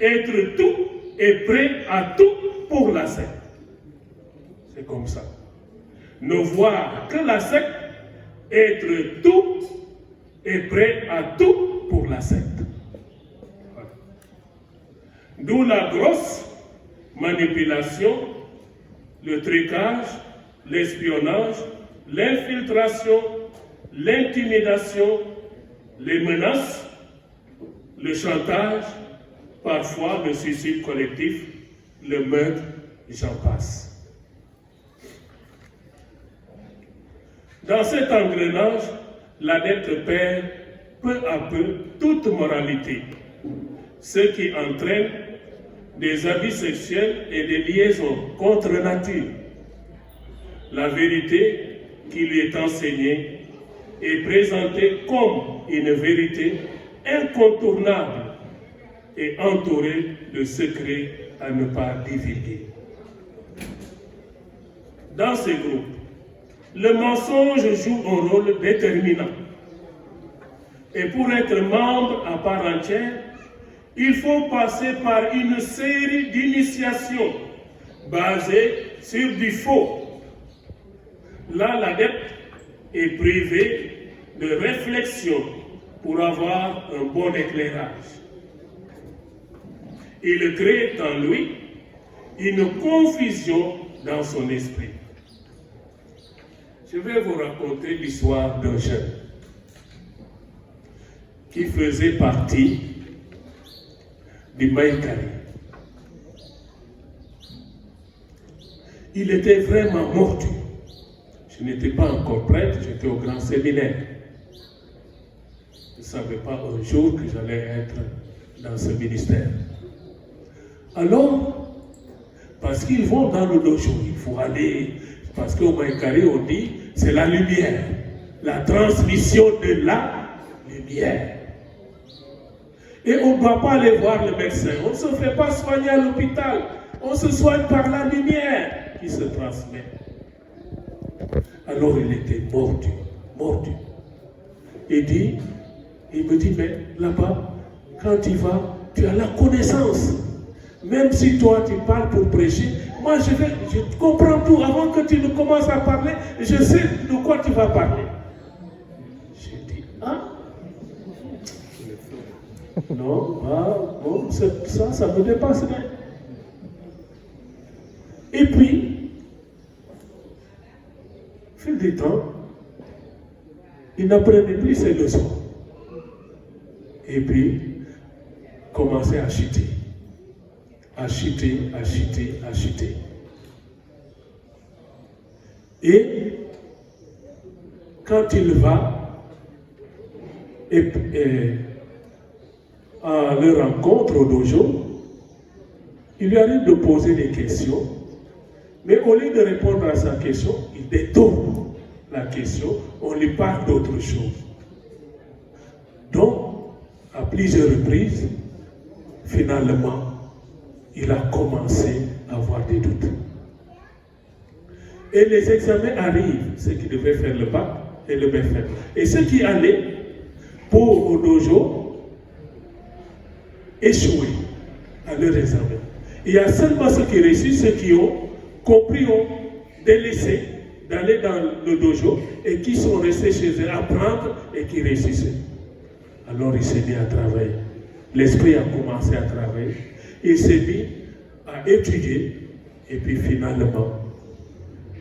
[SPEAKER 1] être tout et prêt à tout pour la secte. C'est comme ça. Ne voir que la secte, être tout et prêt à tout pour la secte. Voilà. D'où la grosse manipulation, le trucage, l'espionnage, l'infiltration l'intimidation, les menaces, le chantage, parfois le suicide collectif, le meurtre, j'en passe. Dans cet engrenage, l'adepte perd peu à peu toute moralité, ce qui entraîne des abus sexuels et des liaisons contre nature. La vérité qui lui est enseignée est présentée comme une vérité incontournable et entourée de secrets à ne pas divulguer. Dans ces groupes, le mensonge joue un rôle déterminant. Et pour être membre à part entière, il faut passer par une série d'initiations basées sur du faux. Là, l'adepte est privé de réflexion pour avoir un bon éclairage. Il crée en lui une confusion dans son esprit. Je vais vous raconter l'histoire d'un jeune qui faisait partie du Maïkari. Il était vraiment mordu. Je n'étais pas encore prêtre, j'étais au grand séminaire. Je ne savais pas un jour que j'allais être dans ce ministère. Alors, parce qu'ils vont dans le dojo, il faut aller, parce qu'au Maïkari, on dit, c'est la lumière, la transmission de la lumière. Et on ne doit pas aller voir le médecin, on ne se fait pas soigner à l'hôpital, on se soigne par la lumière qui se transmet. Alors il était mordu. Il me dit, mais là-bas, quand tu vas, tu as la connaissance. Même si toi tu parles pour prêcher, moi je comprends tout. Avant que tu ne commences à parler, je sais de quoi tu vas parler. J'ai dit, non, bon, ça me dépasse. Et puis, au fil du temps, il n'apprenait plus ses leçons. Et puis, commençait à chuter. À chuter. Et quand il va à leur rencontre au dojo, il lui arrive de poser des questions, mais au lieu de répondre à sa question, il détourne la question, on lui parle d'autre chose. Donc, à plusieurs reprises, finalement, il a commencé à avoir des doutes. Et les examens arrivent, ceux qui devaient faire le bac et le BFM. Et ceux qui allaient pour au dojo échouaient à leur examen. Il y a seulement ceux qui réussissent, ceux qui ont compris, ont délaissé d'aller dans le dojo et qui sont restés chez eux à apprendre et qui réussissaient. Alors il s'est mis à travailler. L'esprit a commencé à travailler. Il s'est mis à étudier et puis finalement,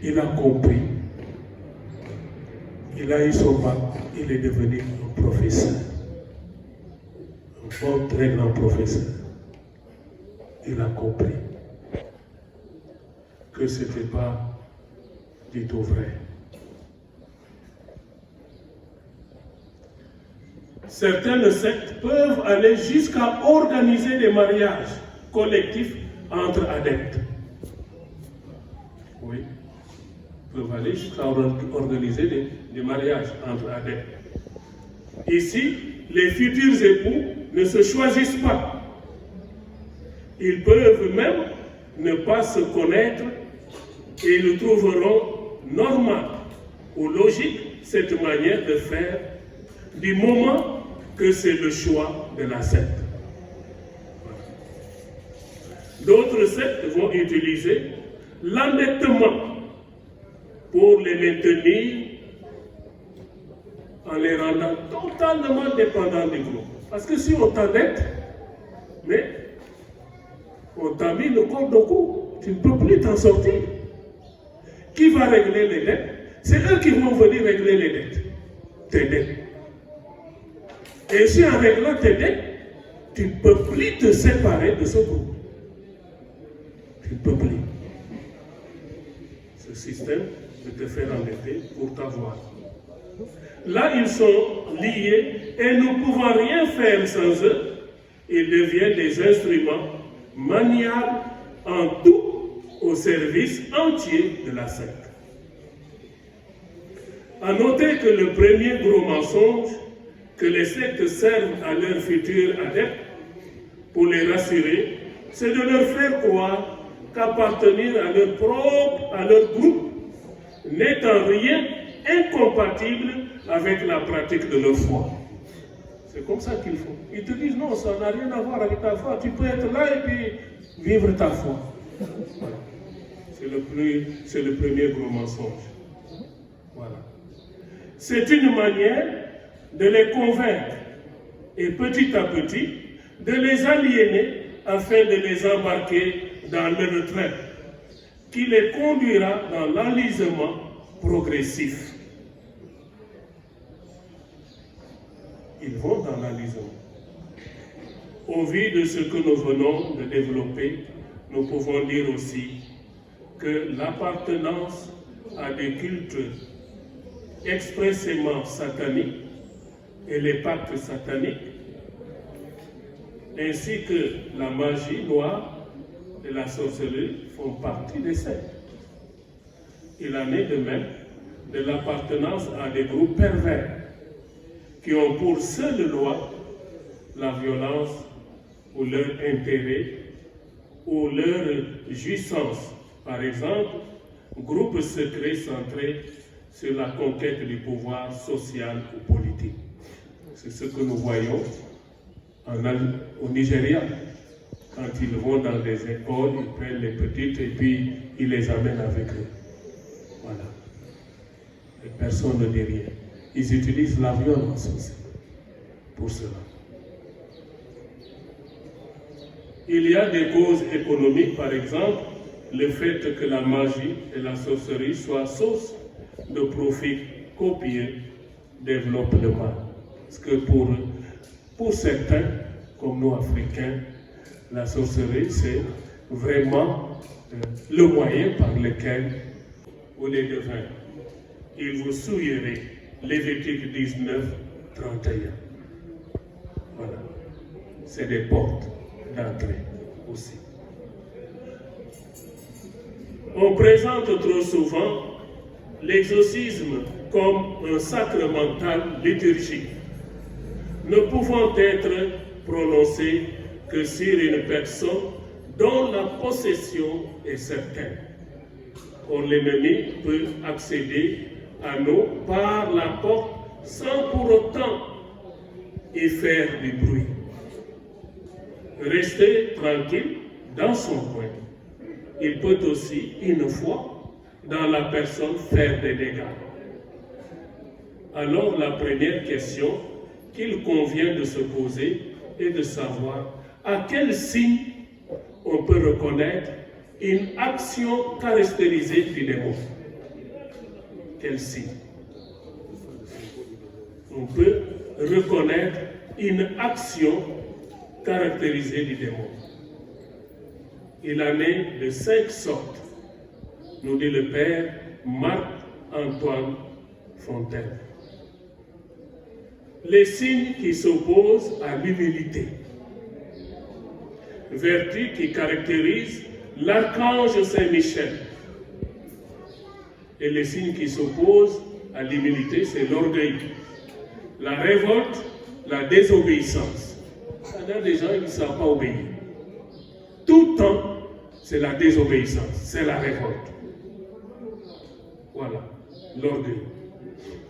[SPEAKER 1] il a compris. Il a eu son bac, il est devenu un professeur. Un bon, très grand professeur. Il a compris que ce n'était pas du tout vrai. Certaines sectes peuvent aller jusqu'à organiser des mariages collectifs entre adeptes. Oui, peuvent aller jusqu'à organiser des mariages entre adeptes. Ici, les futurs époux ne se choisissent pas. Ils peuvent même ne pas se connaître et ils trouveront normal ou logique cette manière de faire du moment que c'est le choix de la secte. D'autres sectes vont utiliser l'endettement pour les maintenir en les rendant totalement dépendants du groupe. Parce que si on t'endette, mais on t'a mis le code au cou, tu ne peux plus t'en sortir. Qui va régler les dettes? C'est eux qui vont venir régler les dettes. tes dettes. Et si en réglant tes dettes, tu ne peux plus te séparer de ce groupe. Tu ne peux plus. Ce système de te faire endetter pour t'avoir. Là, ils sont liés et nous ne pouvons rien faire sans eux. Ils deviennent des instruments maniables en tout au service entier de la secte. À noter que le premier gros mensonge que les sectes servent à leurs futurs adeptes pour les rassurer, c'est de leur faire croire qu'appartenir à leur groupe n'est en rien incompatible avec la pratique de leur foi. C'est comme ça qu'ils font. Ils te disent non, ça n'a rien à voir avec ta foi. Tu peux être là et puis vivre ta foi. Voilà. C'est le premier gros mensonge. Voilà. C'est une manière de les convaincre et petit à petit de les aliéner afin de les embarquer dans leur train qui les conduira dans l'enlisement progressif. Ils vont dans l'enlisement. Au vu de ce que nous venons de développer, nous pouvons dire aussi que l'appartenance à des cultes expressément sataniques et les pactes sataniques, ainsi que la magie noire et la sorcellerie font partie des sectes. Il en est de même de l'appartenance à des groupes pervers qui ont pour seule loi la violence ou leur intérêt ou leur jouissance. Par exemple, groupes secrets centrés sur la conquête du pouvoir social ou politique. C'est ce que nous voyons au Nigeria. Quand ils vont dans des écoles, ils prennent les petites et puis ils les amènent avec eux. Voilà. Et personne ne dit rien. Ils utilisent la violence aussi pour cela. Il y a des causes économiques, par exemple, le fait que la magie et la sorcellerie soient source de profit copieux développe le mal. Parce que pour certains, comme nous Africains, la sorcellerie, c'est vraiment le moyen par lequel vous les devinez. Il vous souillerait Lévitique 19, 31. Voilà. C'est des portes d'entrée aussi. On présente trop souvent l'exorcisme comme un sacramental liturgique, ne pouvant être prononcé que sur une personne dont la possession est certaine. Or, l'ennemi peut accéder à nous par la porte sans pour autant y faire du bruit. Rester tranquille dans son coin. Il peut aussi, une fois, dans la personne, faire des dégâts. Alors, la première question qu'il convient de se poser est de savoir à quel signe on peut reconnaître une action caractérisée du démon. Quel signe? On peut reconnaître une action caractérisée du démon. Il en est de 5 sortes, nous dit le père Marc-Antoine Fontaine. Les signes qui s'opposent à l'humilité, vertu qui caractérise l'archange Saint-Michel. Et les signes qui s'opposent à l'humilité, c'est l'orgueil, la révolte, la désobéissance. Il y a des gens qui ne savent pas obéir. Tout le temps, c'est la désobéissance, c'est la révolte. Voilà, l'orgueil.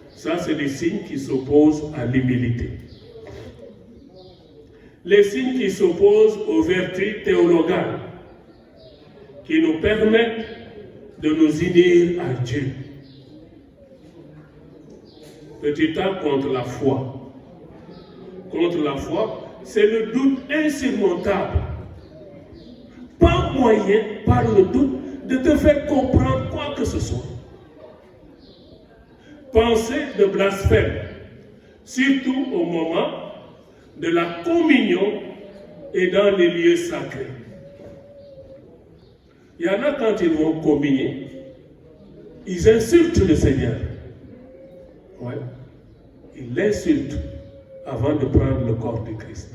[SPEAKER 1] Ça, c'est des signes qui s'opposent à l'humilité. Les signes qui s'opposent aux vertus théologales, qui nous permettent de nous unir à Dieu. Petit A, contre la foi. Contre la foi, c'est le doute insurmontable. Pas moyen, par le doute, de te faire comprendre quoi que ce soit. Pensée de blasphème, surtout au moment de la communion et dans les lieux sacrés. Il y en a quand ils vont communier, ils insultent le Seigneur. Ouais. Ils l'insultent avant de prendre le corps du Christ.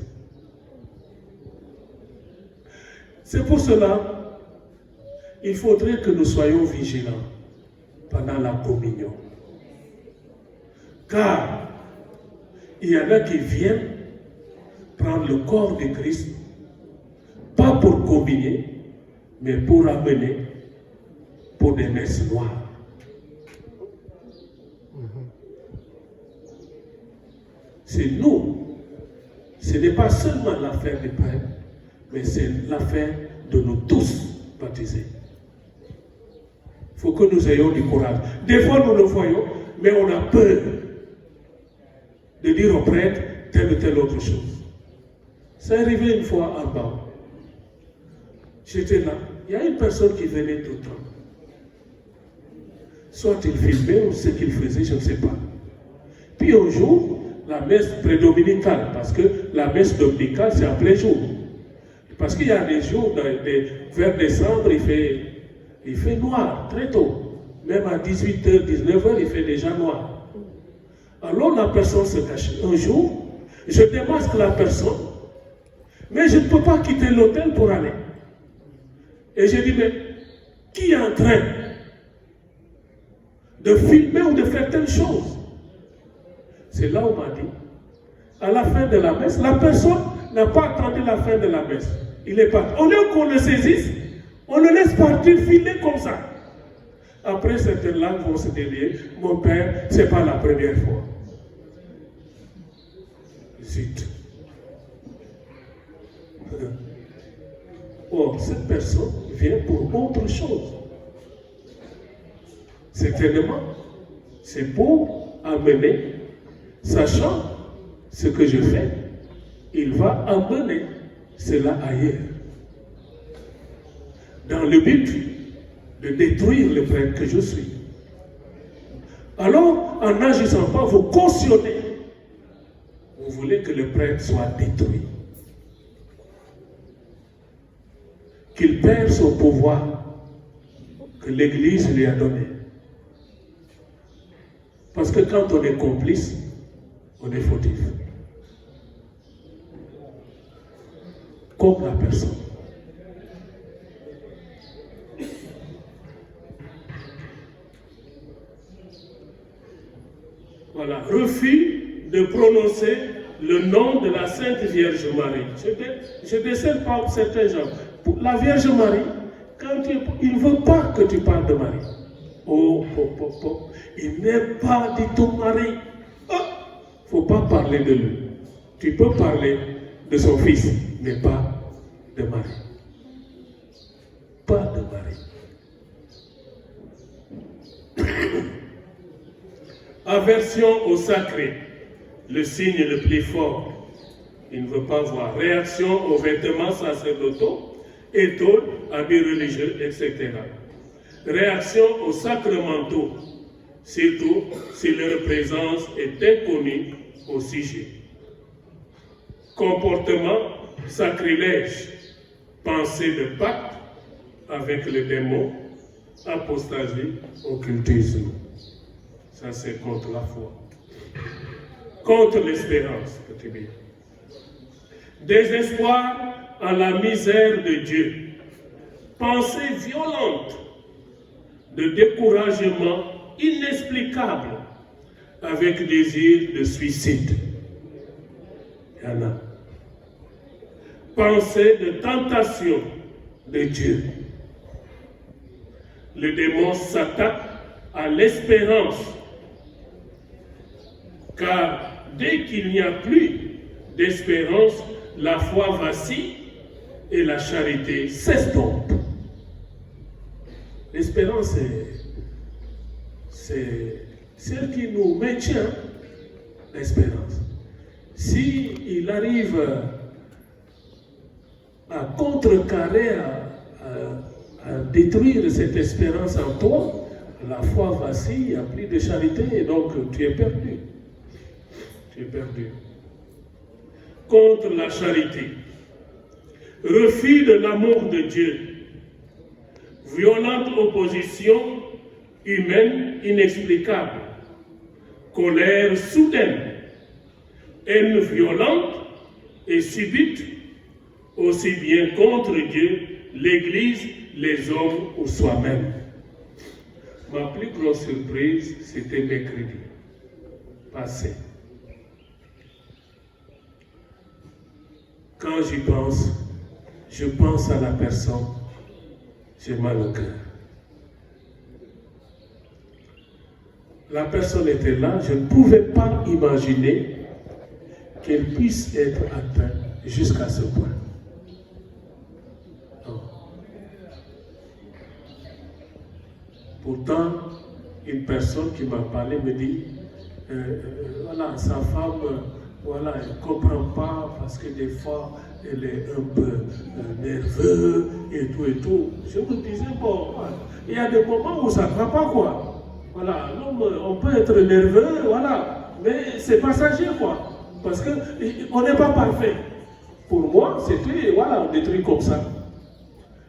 [SPEAKER 1] C'est pour cela, il faudrait que nous soyons vigilants pendant la communion. Car il y en a qui viennent prendre le corps du Christ, pas pour communier, mais pour amener pour des messes noires. C'est nous. Ce n'est pas seulement l'affaire des prêtres, mais c'est l'affaire de nous tous baptisés. Il faut que nous ayons du courage. Des fois, nous le voyons, mais on a peur de dire aux prêtres telle ou telle autre chose. C'est arrivé une fois à Bao. J'étais là. Il y a une personne qui venait tout le temps. Soit il filmait ou ce qu'il faisait, je ne sais pas. Puis un jour, la messe prédominicale, parce que la messe dominicale, c'est en plein jour. Parce qu'il y a des jours, vers décembre, il fait noir, très tôt. Même à 18h, 19h, il fait déjà noir. Alors la personne se cache. Un jour, je démasque la personne, mais je ne peux pas quitter l'hôtel pour aller. Et je dis, mais qui est en train de filmer ou de faire telle chose? C'est là où on m'a dit, à la fin de la messe, la personne n'a pas attendu la fin de la messe. Il est parti. Au lieu qu'on le saisisse, on le laisse partir filer comme ça. Après, certaines langues vont se délier. Mon père, ce n'est pas la première fois. Zut. Or, cette personne vient pour autre chose. Certainement, c'est pour amener, sachant ce que je fais, il va amener cela ailleurs. Dans le but de détruire le prêtre que je suis. Alors, en n'agissant pas, vous cautionnez. Vous voulez que le prêtre soit détruit. Qu'il perd son pouvoir que l'Église lui a donné. Parce que quand on est complice, on est fautif. Comme la personne. Voilà, refus de prononcer le nom de la Sainte Vierge Marie. Je ne décèle pas certains gens. Pour la Vierge Marie, quand il ne veut pas que tu parles de Marie. Oh. Il n'aime pas du tout Marie. Il ne faut pas parler de lui. Tu peux parler de son fils, mais pas de Marie. Pas de Marie. Aversion au sacré, le signe le plus fort. Il ne veut pas voir. Réaction aux vêtements sacerdotaux, étoiles, habits religieux, etc. Réaction aux sacramentaux, surtout si leur présence est inconnue au sujet. Comportement sacrilège, pensée de pacte avec le démon, apostasie, occultisme. Ça, c'est contre la foi. Contre l'espérance, petit bien. Désespoir en la misère de Dieu. Pensée violente de découragement inexplicable avec désir de suicide. Il y en a. Pensée de tentation de Dieu. Le démon s'attaque à l'espérance. Car dès qu'il n'y a plus d'espérance, la foi vacille et la charité s'estompe. L'espérance, c'est celle qui nous maintient, l'espérance. Si il arrive à contrecarrer, à détruire cette espérance en toi, la foi vacille, il n'y a plus de charité et donc tu es perdu. J'ai perdu. Contre la charité. Refus de l'amour de Dieu. Violente opposition humaine inexplicable. Colère soudaine. Haine violente et subite, aussi bien contre Dieu, l'Église, les hommes ou soi-même. Ma plus grosse surprise, c'était mercredi passé. Quand j'y pense, je pense à la personne, j'ai mal au cœur. La personne était là, je ne pouvais pas imaginer qu'elle puisse être atteinte jusqu'à ce point. Non. Pourtant, une personne qui m'a parlé me dit, voilà, sa femme, voilà, elle ne comprend pas parce que des fois, elle est un peu nerveuse et tout. Je me disais, bon, il y a des moments où ça ne va pas, quoi. Voilà, on peut être nerveux, voilà, mais c'est passager, quoi. Parce qu'on n'est pas parfait. Pour moi, c'était, voilà, des trucs comme ça.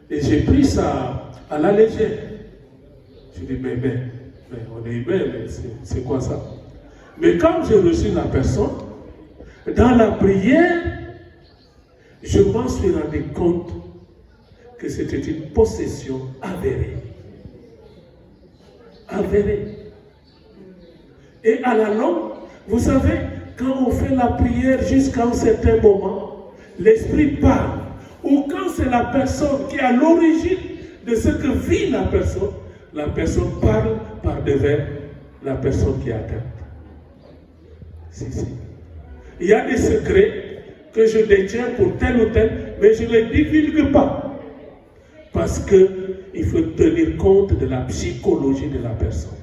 [SPEAKER 1] Et j'ai pris ça à la légère. Je dis, mais on est humain, mais c'est quoi ça? Mais quand j'ai reçu la personne, dans la prière, je m'en suis rendu compte que c'était une possession avérée. Avérée. Et à la longue, vous savez, quand on fait la prière jusqu'à un certain moment, l'esprit parle. Ou quand c'est la personne qui est à l'origine de ce que vit la personne parle par devers la personne qui est atteinte. Si. Il y a des secrets que je détiens pour tel ou tel, mais je ne les divulgue pas. Parce qu'il faut tenir compte de la psychologie de la personne.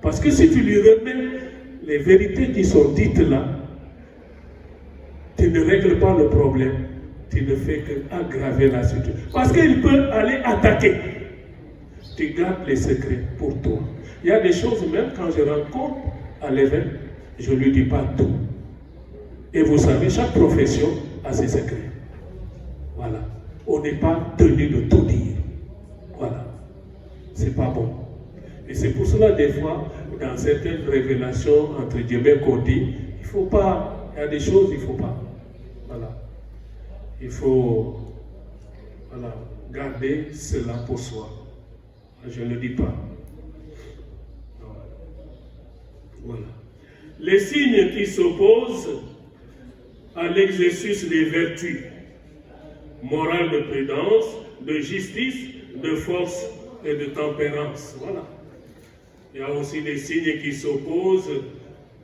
[SPEAKER 1] Parce que si tu lui remets les vérités qui sont dites là, tu ne règles pas le problème, tu ne fais qu'aggraver la situation. Parce qu'il peut aller attaquer. Tu gardes les secrets pour toi. Il y a des choses, même quand je rencontre à l'évêque, je ne lui dis pas tout. Et vous savez, chaque profession a ses secrets. Voilà. On n'est pas tenu de tout dire. Voilà. C'est pas bon. Et c'est pour cela, des fois, dans certaines révélations entre Dieu qu'on dit, il ne faut pas, il y a des choses, il ne faut pas. Voilà. Il faut, voilà, garder cela pour soi. Je ne le dis pas. Voilà. Les signes qui s'opposent à l'exercice des vertus, morale de prudence, de justice, de force et de tempérance. Voilà. Il y a aussi des signes qui s'opposent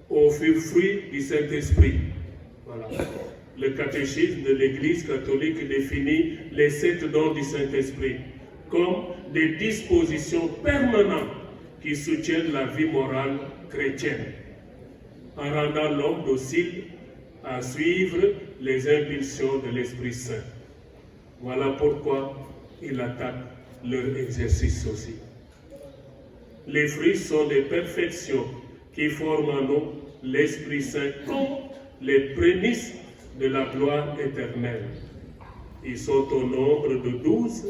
[SPEAKER 1] aux fruits du Saint-Esprit. Voilà. Le catéchisme de l'Église catholique définit les 7 dons du Saint-Esprit comme des dispositions permanentes qui soutiennent la vie morale chrétienne, en rendant l'homme docile à suivre les impulsions de l'Esprit Saint. Voilà pourquoi il attaque leur exercice aussi. Les fruits sont des perfections qui forment en nous l'Esprit Saint comme les prémices de la gloire éternelle. Ils sont au nombre de 12,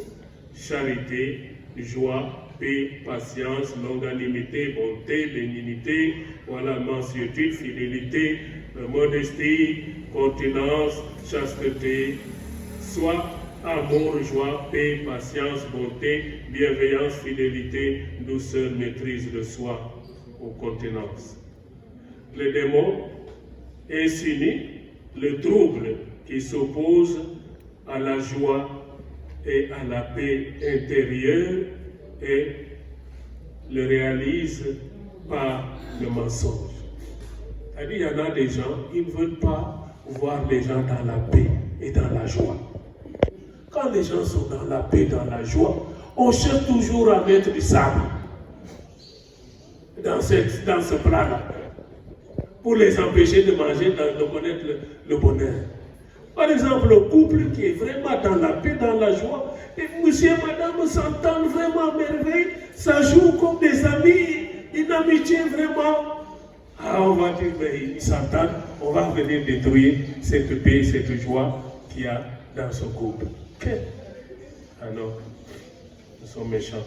[SPEAKER 1] charité, joie, paix, patience, longanimité, bonté, bénignité, voilà, mansuétude, fidélité, modestie, continence, chasteté, soit amour, joie, paix, patience, bonté, bienveillance, fidélité, douceur, maîtrise de soi ou continence. Les démons insinue le trouble qui s'oppose à la joie et à la paix intérieure et le réalise par le mensonge. C'est-à-dire, il y en a des gens, ils ne veulent pas voir les gens dans la paix et dans la joie. Quand les gens sont dans la paix, dans la joie, on cherche toujours à mettre du sable dans ce plat-là, pour les empêcher de manger, de connaître le bonheur. Par exemple, le couple qui est vraiment dans la paix, dans la joie, et monsieur et madame s'entendent vraiment à merveille, ça joue comme des amis, une amitié vraiment Ah, on va dire, mais ils s'entendent, on va venir détruire cette paix, cette joie qu'il y a dans ce couple. Ah non, ils sont méchants.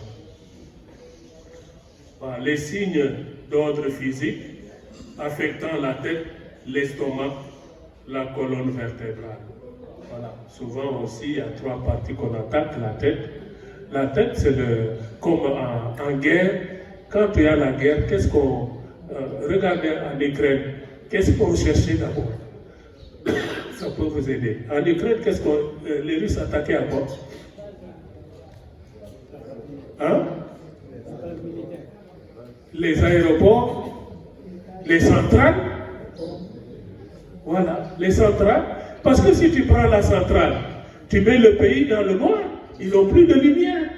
[SPEAKER 1] Voilà, les signes d'ordre physique affectant la tête, l'estomac, la colonne vertébrale. Voilà. Souvent aussi, il y a 3 parties qu'on attaque la tête. La tête, c'est comme en guerre. Quand il y a la guerre, qu'est-ce qu'on... regardez en Ukraine, qu'est-ce qu'on cherchait d'abord? Ça peut vous aider. En Ukraine, qu'est-ce qu'on... les Russes attaquaient à quoi? Hein? Les aéroports, les centrales. Voilà, les centrales. Parce que si tu prends la centrale, tu mets le pays dans le noir, ils n'ont plus de lumière.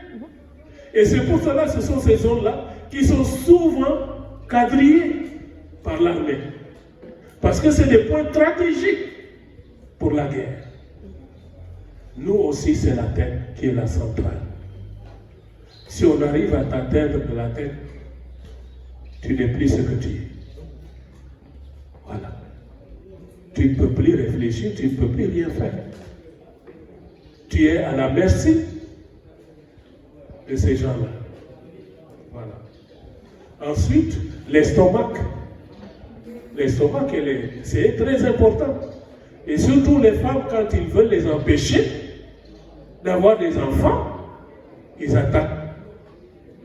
[SPEAKER 1] Et c'est pour cela que ce sont ces zones-là qui sont souvent quadrillées par l'armée. Parce que c'est des points stratégiques pour la guerre. Nous aussi, c'est la tête qui est la centrale. Si on arrive à t'atteindre de la tête, tu n'es plus ce que tu es. Voilà. Tu ne peux plus réfléchir, tu ne peux plus rien faire. Tu es à la merci de ces gens-là. Voilà. Ensuite, l'estomac. L'estomac, c'est très important. Et surtout les femmes, quand ils veulent les empêcher d'avoir des enfants, ils attaquent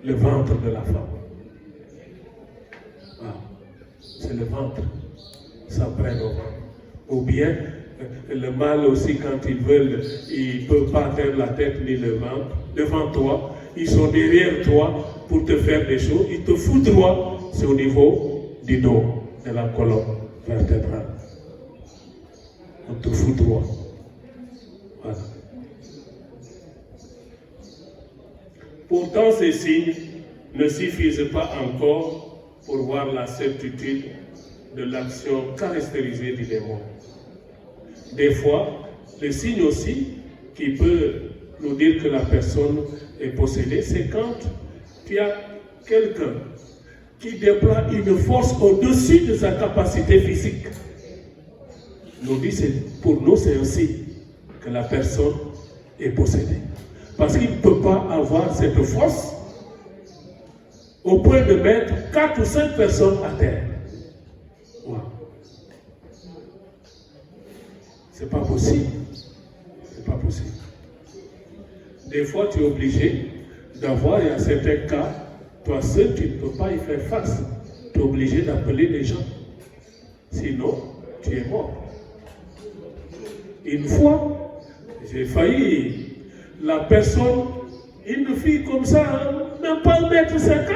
[SPEAKER 1] le ventre de la femme. Ah, c'est le ventre. Ça prend au ventre. Ou bien, le mâle aussi, quand ils veulent, ils ne peuvent pas atteindre la tête ni le ventre. Devant toi, ils sont derrière toi pour te faire des choses. Ils te foudroient, c'est au niveau du dos, de la colonne vertébrale. On te foudroie. Voilà. Pourtant, ces signes ne suffisent pas encore pour voir la certitude de l'action caractérisée du démon. Des fois, le signe aussi qui peut nous dire que la personne est possédée, c'est quand tu as quelqu'un qui déploie une force au-dessus de sa capacité physique. Pour nous, c'est aussi que la personne est possédée. Parce qu'il ne peut pas avoir cette force au point de mettre 4 ou 5 personnes à terre. Wow. C'est pas possible. C'est pas possible. Des fois, tu es obligé d'avoir, il y a certains cas, toi seul, tu ne peux pas y faire face. Tu es obligé d'appeler les gens. Sinon, tu es mort. Une fois, j'ai failli, la personne, une fille comme ça, même pas 1,50 m,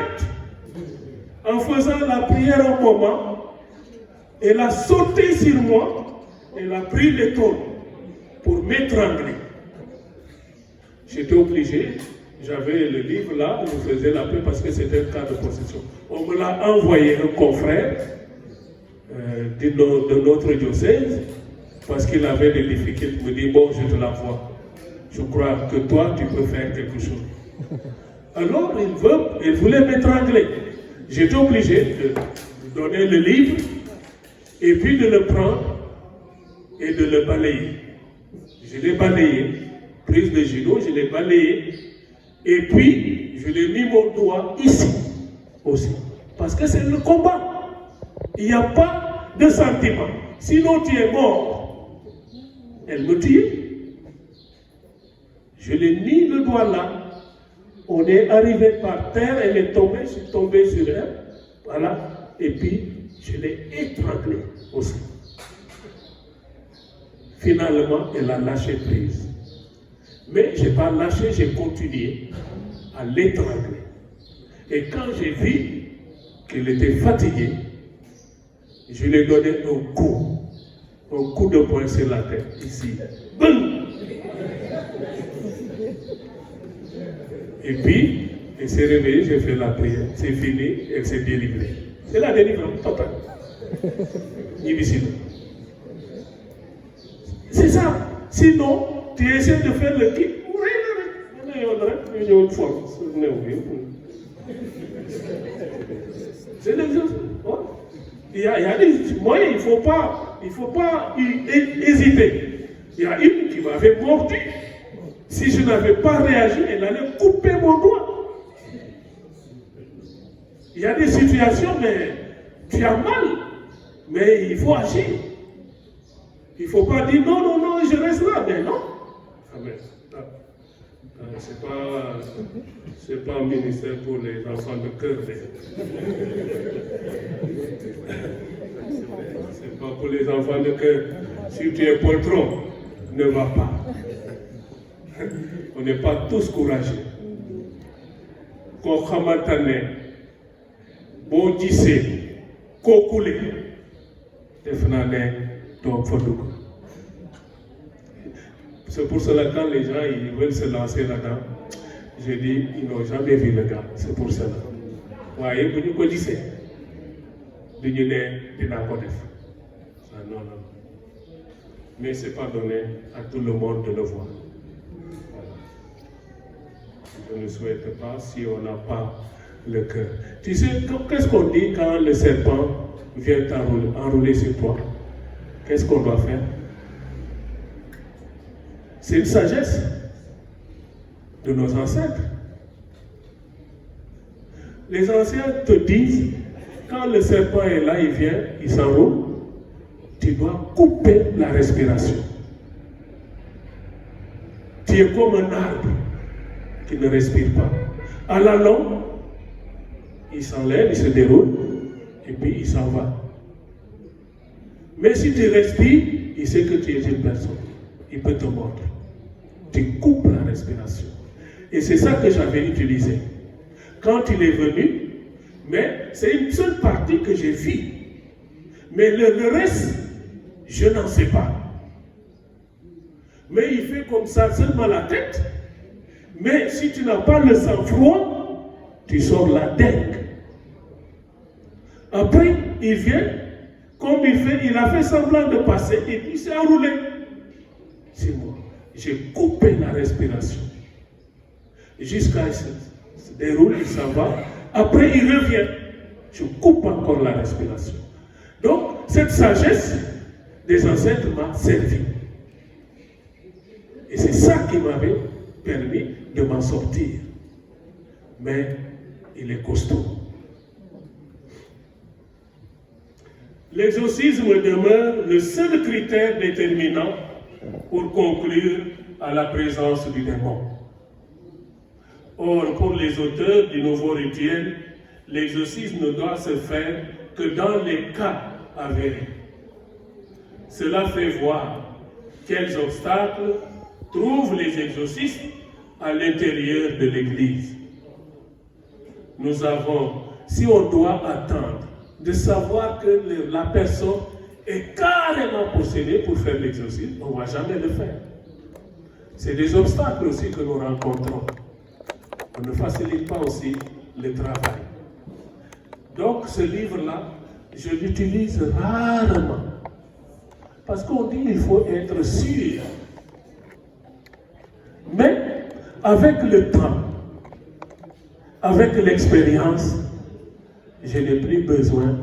[SPEAKER 1] en faisant la prière un moment, elle a sauté sur moi, elle a pris l'épaule pour m'étrangler. J'étais obligé, j'avais le livre là, je faisais la paix parce que c'était un cas de possession. On me l'a envoyé, un confrère de notre diocèse, parce qu'il avait des difficultés. Il me dit, bon, je te l'envoie. Je crois que toi, tu peux faire quelque chose. Alors, il voulait m'étrangler. J'étais obligé de donner le livre et puis de le prendre et de le balayer. Je l'ai balayé, prise de judo, je l'ai balayé et puis je l'ai mis mon doigt ici aussi. Parce que c'est le combat. Il n'y a pas de sentiment. Sinon, tu es mort. Elle me tue. Je l'ai mis le doigt là. On est arrivé par terre, elle est tombée, je suis tombé sur elle. Voilà. Et puis, je l'ai étranglée aussi. Finalement, elle a lâché prise. Mais je n'ai pas lâché, j'ai continué à l'étrangler. Et quand j'ai vu qu'elle était fatiguée, je lui ai donné un coup de poing sur la tête, ici. Boum! Et puis, elle s'est réveillée, j'ai fait la prière, c'est fini, elle s'est délivrée. C'est la délivrance totale. C'est ça. Sinon, tu essaies de faire le kick. C'est l'exercice. Il y a des moyens, il ne faut pas hésiter. Il y a une qui m'avait mordu. Si je n'avais pas réagi, elle allait couper mon doigt. Il y a des situations, mais tu as mal. Mais il faut agir. Il ne faut pas dire non, non, non, je reste là. Mais non. Amen. C'est pas un ministère pour les enfants de cœur. C'est pas pour les enfants de cœur. Si tu es poltron, ne va pas. On n'est pas tous courageux. Ko xamantane bo gisee kookule def naa ne toog fa dugg. C'est pour cela quand les gens ils veulent se lancer là-dedans, je dis ils n'ont jamais vu le gars. C'est pour cela. waaye bu ñu ko gisee du ñu ne dinaa ko def. Non, non. Mais ce n'est pas donné à tout le monde de le voir. Voilà. Je ne souhaite pas si on n'a pas le cœur. Tu sais, qu'est-ce qu'on dit quand le serpent vient enrouler sur toi? Qu'est-ce qu'on doit faire? C'est une sagesse de nos ancêtres. Les anciens te disent, quand le serpent est là, il vient, il s'enroule, tu dois couper la respiration. Tu es comme un arbre qui ne respire pas. À la longue, il s'enlève, il se déroule, et puis il s'en va. Mais si tu respires, il sait que tu es une personne. Il peut te mordre. Tu coupes la respiration. Et c'est ça que j'avais utilisé. Quand il est venu, mais c'est une seule partie que j'ai vue. Mais le reste, je n'en sais pas. Mais il fait comme ça seulement la tête. Mais si tu n'as pas le sang-froid, tu sors la dengue. Après, il vient, comme il a fait semblant de passer, et puis il s'est enroulé. C'est moi. J'ai coupé la respiration. Jusqu'à ce qu'il se déroule, il s'en va. Après, il revient. Je coupe encore la respiration. Donc, cette sagesse des ancêtres m'a servi. Et c'est ça qui m'avait permis de m'en sortir. Mais il est costaud. L'exorcisme demeure le seul critère déterminant pour conclure à la présence du démon. Or, pour les auteurs du nouveau rituel, l'exorcisme ne doit se faire que dans les cas avérés. Cela fait voir quels obstacles trouvent les exorcistes à l'intérieur de l'Église. Nous avons, si on doit attendre de savoir que la personne est carrément possédée pour faire l'exorcisme, on ne va jamais le faire. C'est des obstacles aussi que nous rencontrons. On ne facilite pas aussi le travail. Donc ce livre-là, je l'utilise rarement. Parce qu'on dit qu'il faut être sûr. Mais avec le temps, avec l'expérience, je n'ai plus besoin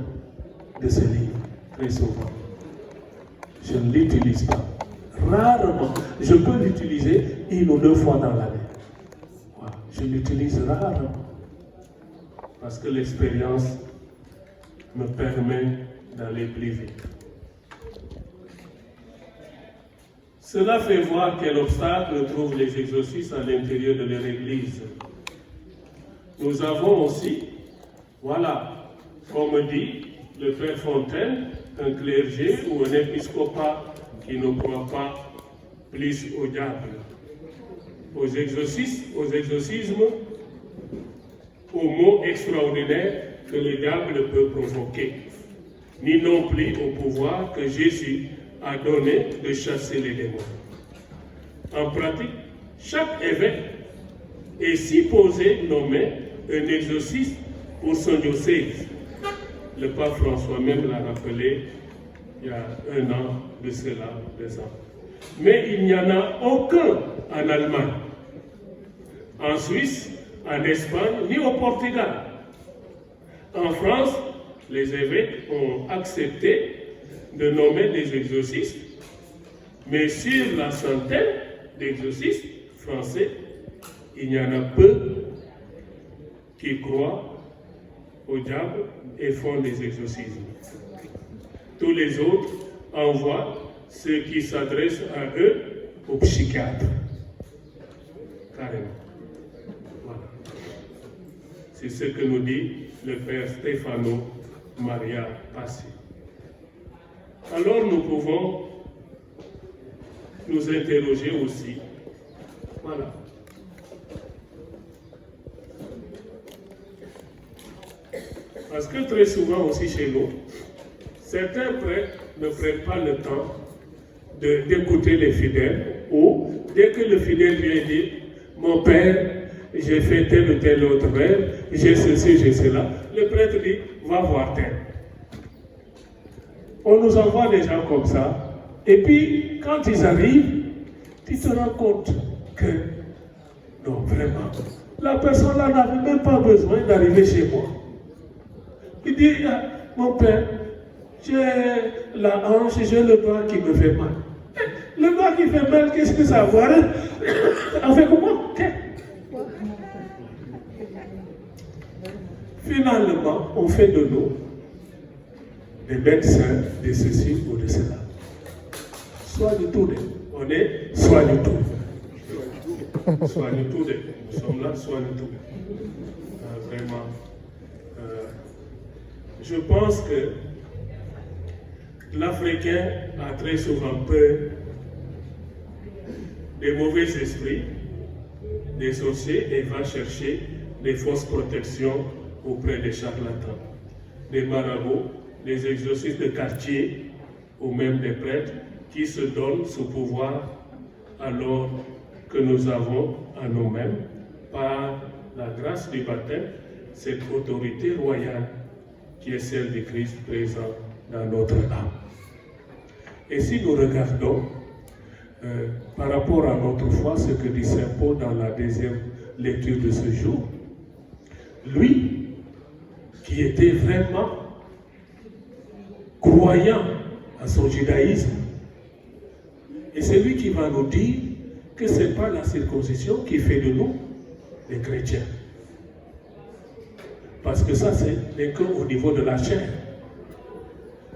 [SPEAKER 1] de ce livre, très souvent. Je ne l'utilise pas. Rarement. Je peux l'utiliser 1 ou 2 fois dans l'année. Voilà. Je l'utilise rarement. Parce que l'expérience me permet d'aller plus vite. Cela fait voir quel obstacle trouvent les exorcistes à l'intérieur de leur Église. Nous avons aussi, voilà, comme dit le Père Fontaine, un clergé ou un épiscopat qui ne croit pas plus au diable, aux exorcismes, aux mots extraordinaires que le diable peut provoquer, ni non plus au pouvoir que Jésus a donné de chasser les démons. En pratique, chaque évêque est supposé nommer un exorciste pour son diocèse. Le pape François même l'a rappelé il y a 1 an de cela, 2 ans. Mais il n'y en a aucun en Allemagne, en Suisse, en Espagne, ni au Portugal. En France, les évêques ont accepté de nommer des exorcistes, mais sur la centaine d'exorcistes français, il y en a peu qui croient au diable et font des exorcismes. Tous les autres envoient ceux qui s'adressent à eux au psychiatre. Carrément. Voilà. C'est ce que nous dit le père Stefano Maria Passi. Alors nous pouvons nous interroger aussi. Voilà. Parce que très souvent aussi chez nous, certains prêtres ne prennent pas le temps d'écouter les fidèles, ou dès que le fidèle vient dire « Mon père, j'ai fait tel ou tel autre rêve, j'ai ceci, j'ai cela », le prêtre dit « Va voir tel ». On nous envoie des gens comme ça, et puis quand ils arrivent, tu te rends compte que, non, vraiment, la personne là n'avait même pas besoin d'arriver chez moi. Il dit, mon père, j'ai la hanche, j'ai le bras qui me fait mal. Le bras qui fait mal, qu'est-ce que ça va? Avec moi? Finalement, on fait de nous des médecins de ceci ou de cela. Soit du tout, on est soit du tout. Soit du tout, nous sommes là, soit du tout. Vraiment. Je pense que l'Africain a très souvent peur des mauvais esprits, des sorciers, et va chercher des fausses protections auprès des charlatans, des marabouts, des exorcistes de quartier ou même des prêtres qui se donnent ce pouvoir alors que nous avons à nous-mêmes, par la grâce du baptême, cette autorité royale qui est celle du Christ présent dans notre âme. Et si nous regardons par rapport à notre foi, ce que dit Saint Paul dans la deuxième lecture de ce jour, lui qui était vraiment croyant à son judaïsme, et c'est lui qui va nous dire que ce n'est pas la circoncision qui fait de nous des chrétiens. Parce que ça, n'est qu'au niveau de la chair.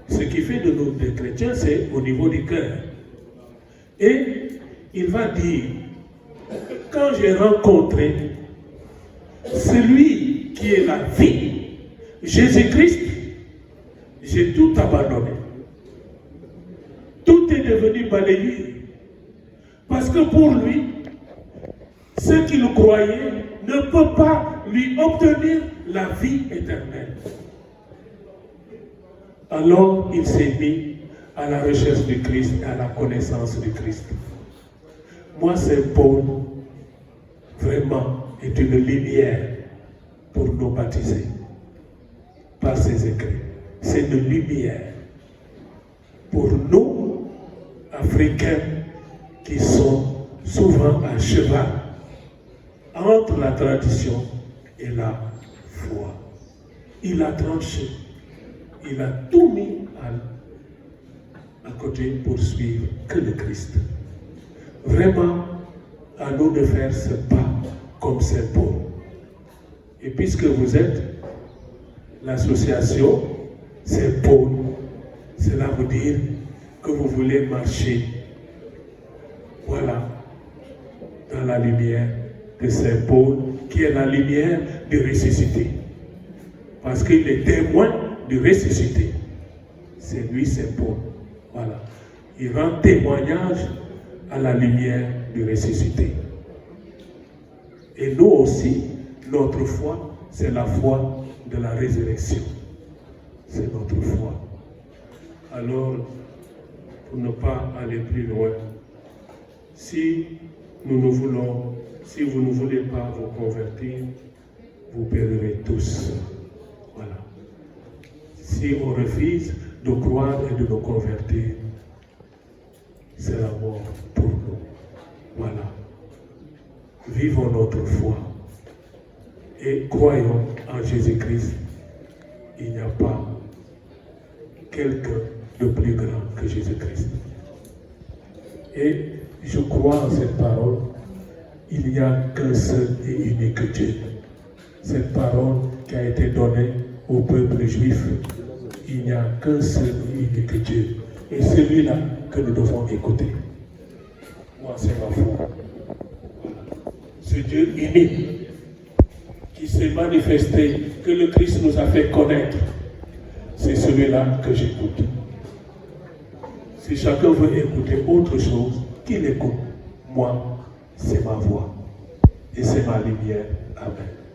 [SPEAKER 1] Ce qui fait de nous des chrétiens, c'est au niveau du cœur. Et il va dire, quand j'ai rencontré celui qui est la vie, Jésus-Christ, j'ai tout abandonné. Tout est devenu balayé. Parce que pour lui, ceux qui le croyaient ne peuvent pas lui obtenir la vie éternelle. Alors il s'est mis à la recherche du Christ et à la connaissance du Christ. Moi, Saint Paul, vraiment, est une lumière pour nous baptiser par ses écrits. C'est une lumière pour nous, Africains, qui sont souvent à cheval entre la tradition et la foi. Il a tranché, il a tout mis à côté pour suivre que le Christ. Vraiment, à nous de faire ce pas comme Saint Paul. Et puisque vous êtes l'association Saint Paul, cela veut dire que vous voulez marcher, voilà, dans la lumière de Saint Paul, qui est la lumière du ressuscité. Parce qu'il est témoin du ressuscité. C'est lui, Saint Paul. Voilà. Il rend témoignage à la lumière du ressuscité. Et nous aussi, notre foi, c'est la foi de la résurrection. C'est notre foi. Alors, pour ne pas aller plus loin, si vous ne voulez pas vous convertir, vous périrez tous. Voilà. Si on refuse de croire et de nous convertir, c'est la mort pour nous. Voilà. Vivons notre foi et croyons en Jésus-Christ. Il n'y a pas
[SPEAKER 3] quelqu'un de plus grand que Jésus-Christ. Et je crois en cette parole. Il n'y a qu'un seul et unique Dieu. Cette parole qui a été donnée au peuple juif, il n'y a qu'un seul et unique Dieu. Et celui-là que nous devons écouter. Moi, c'est ma foi. Ce Dieu unique qui s'est manifesté, que le Christ nous a fait connaître, c'est celui-là que j'écoute. Si chacun veut écouter autre chose, qu'il écoute. Moi, c'est ma voix et c'est ma lumière. Amen.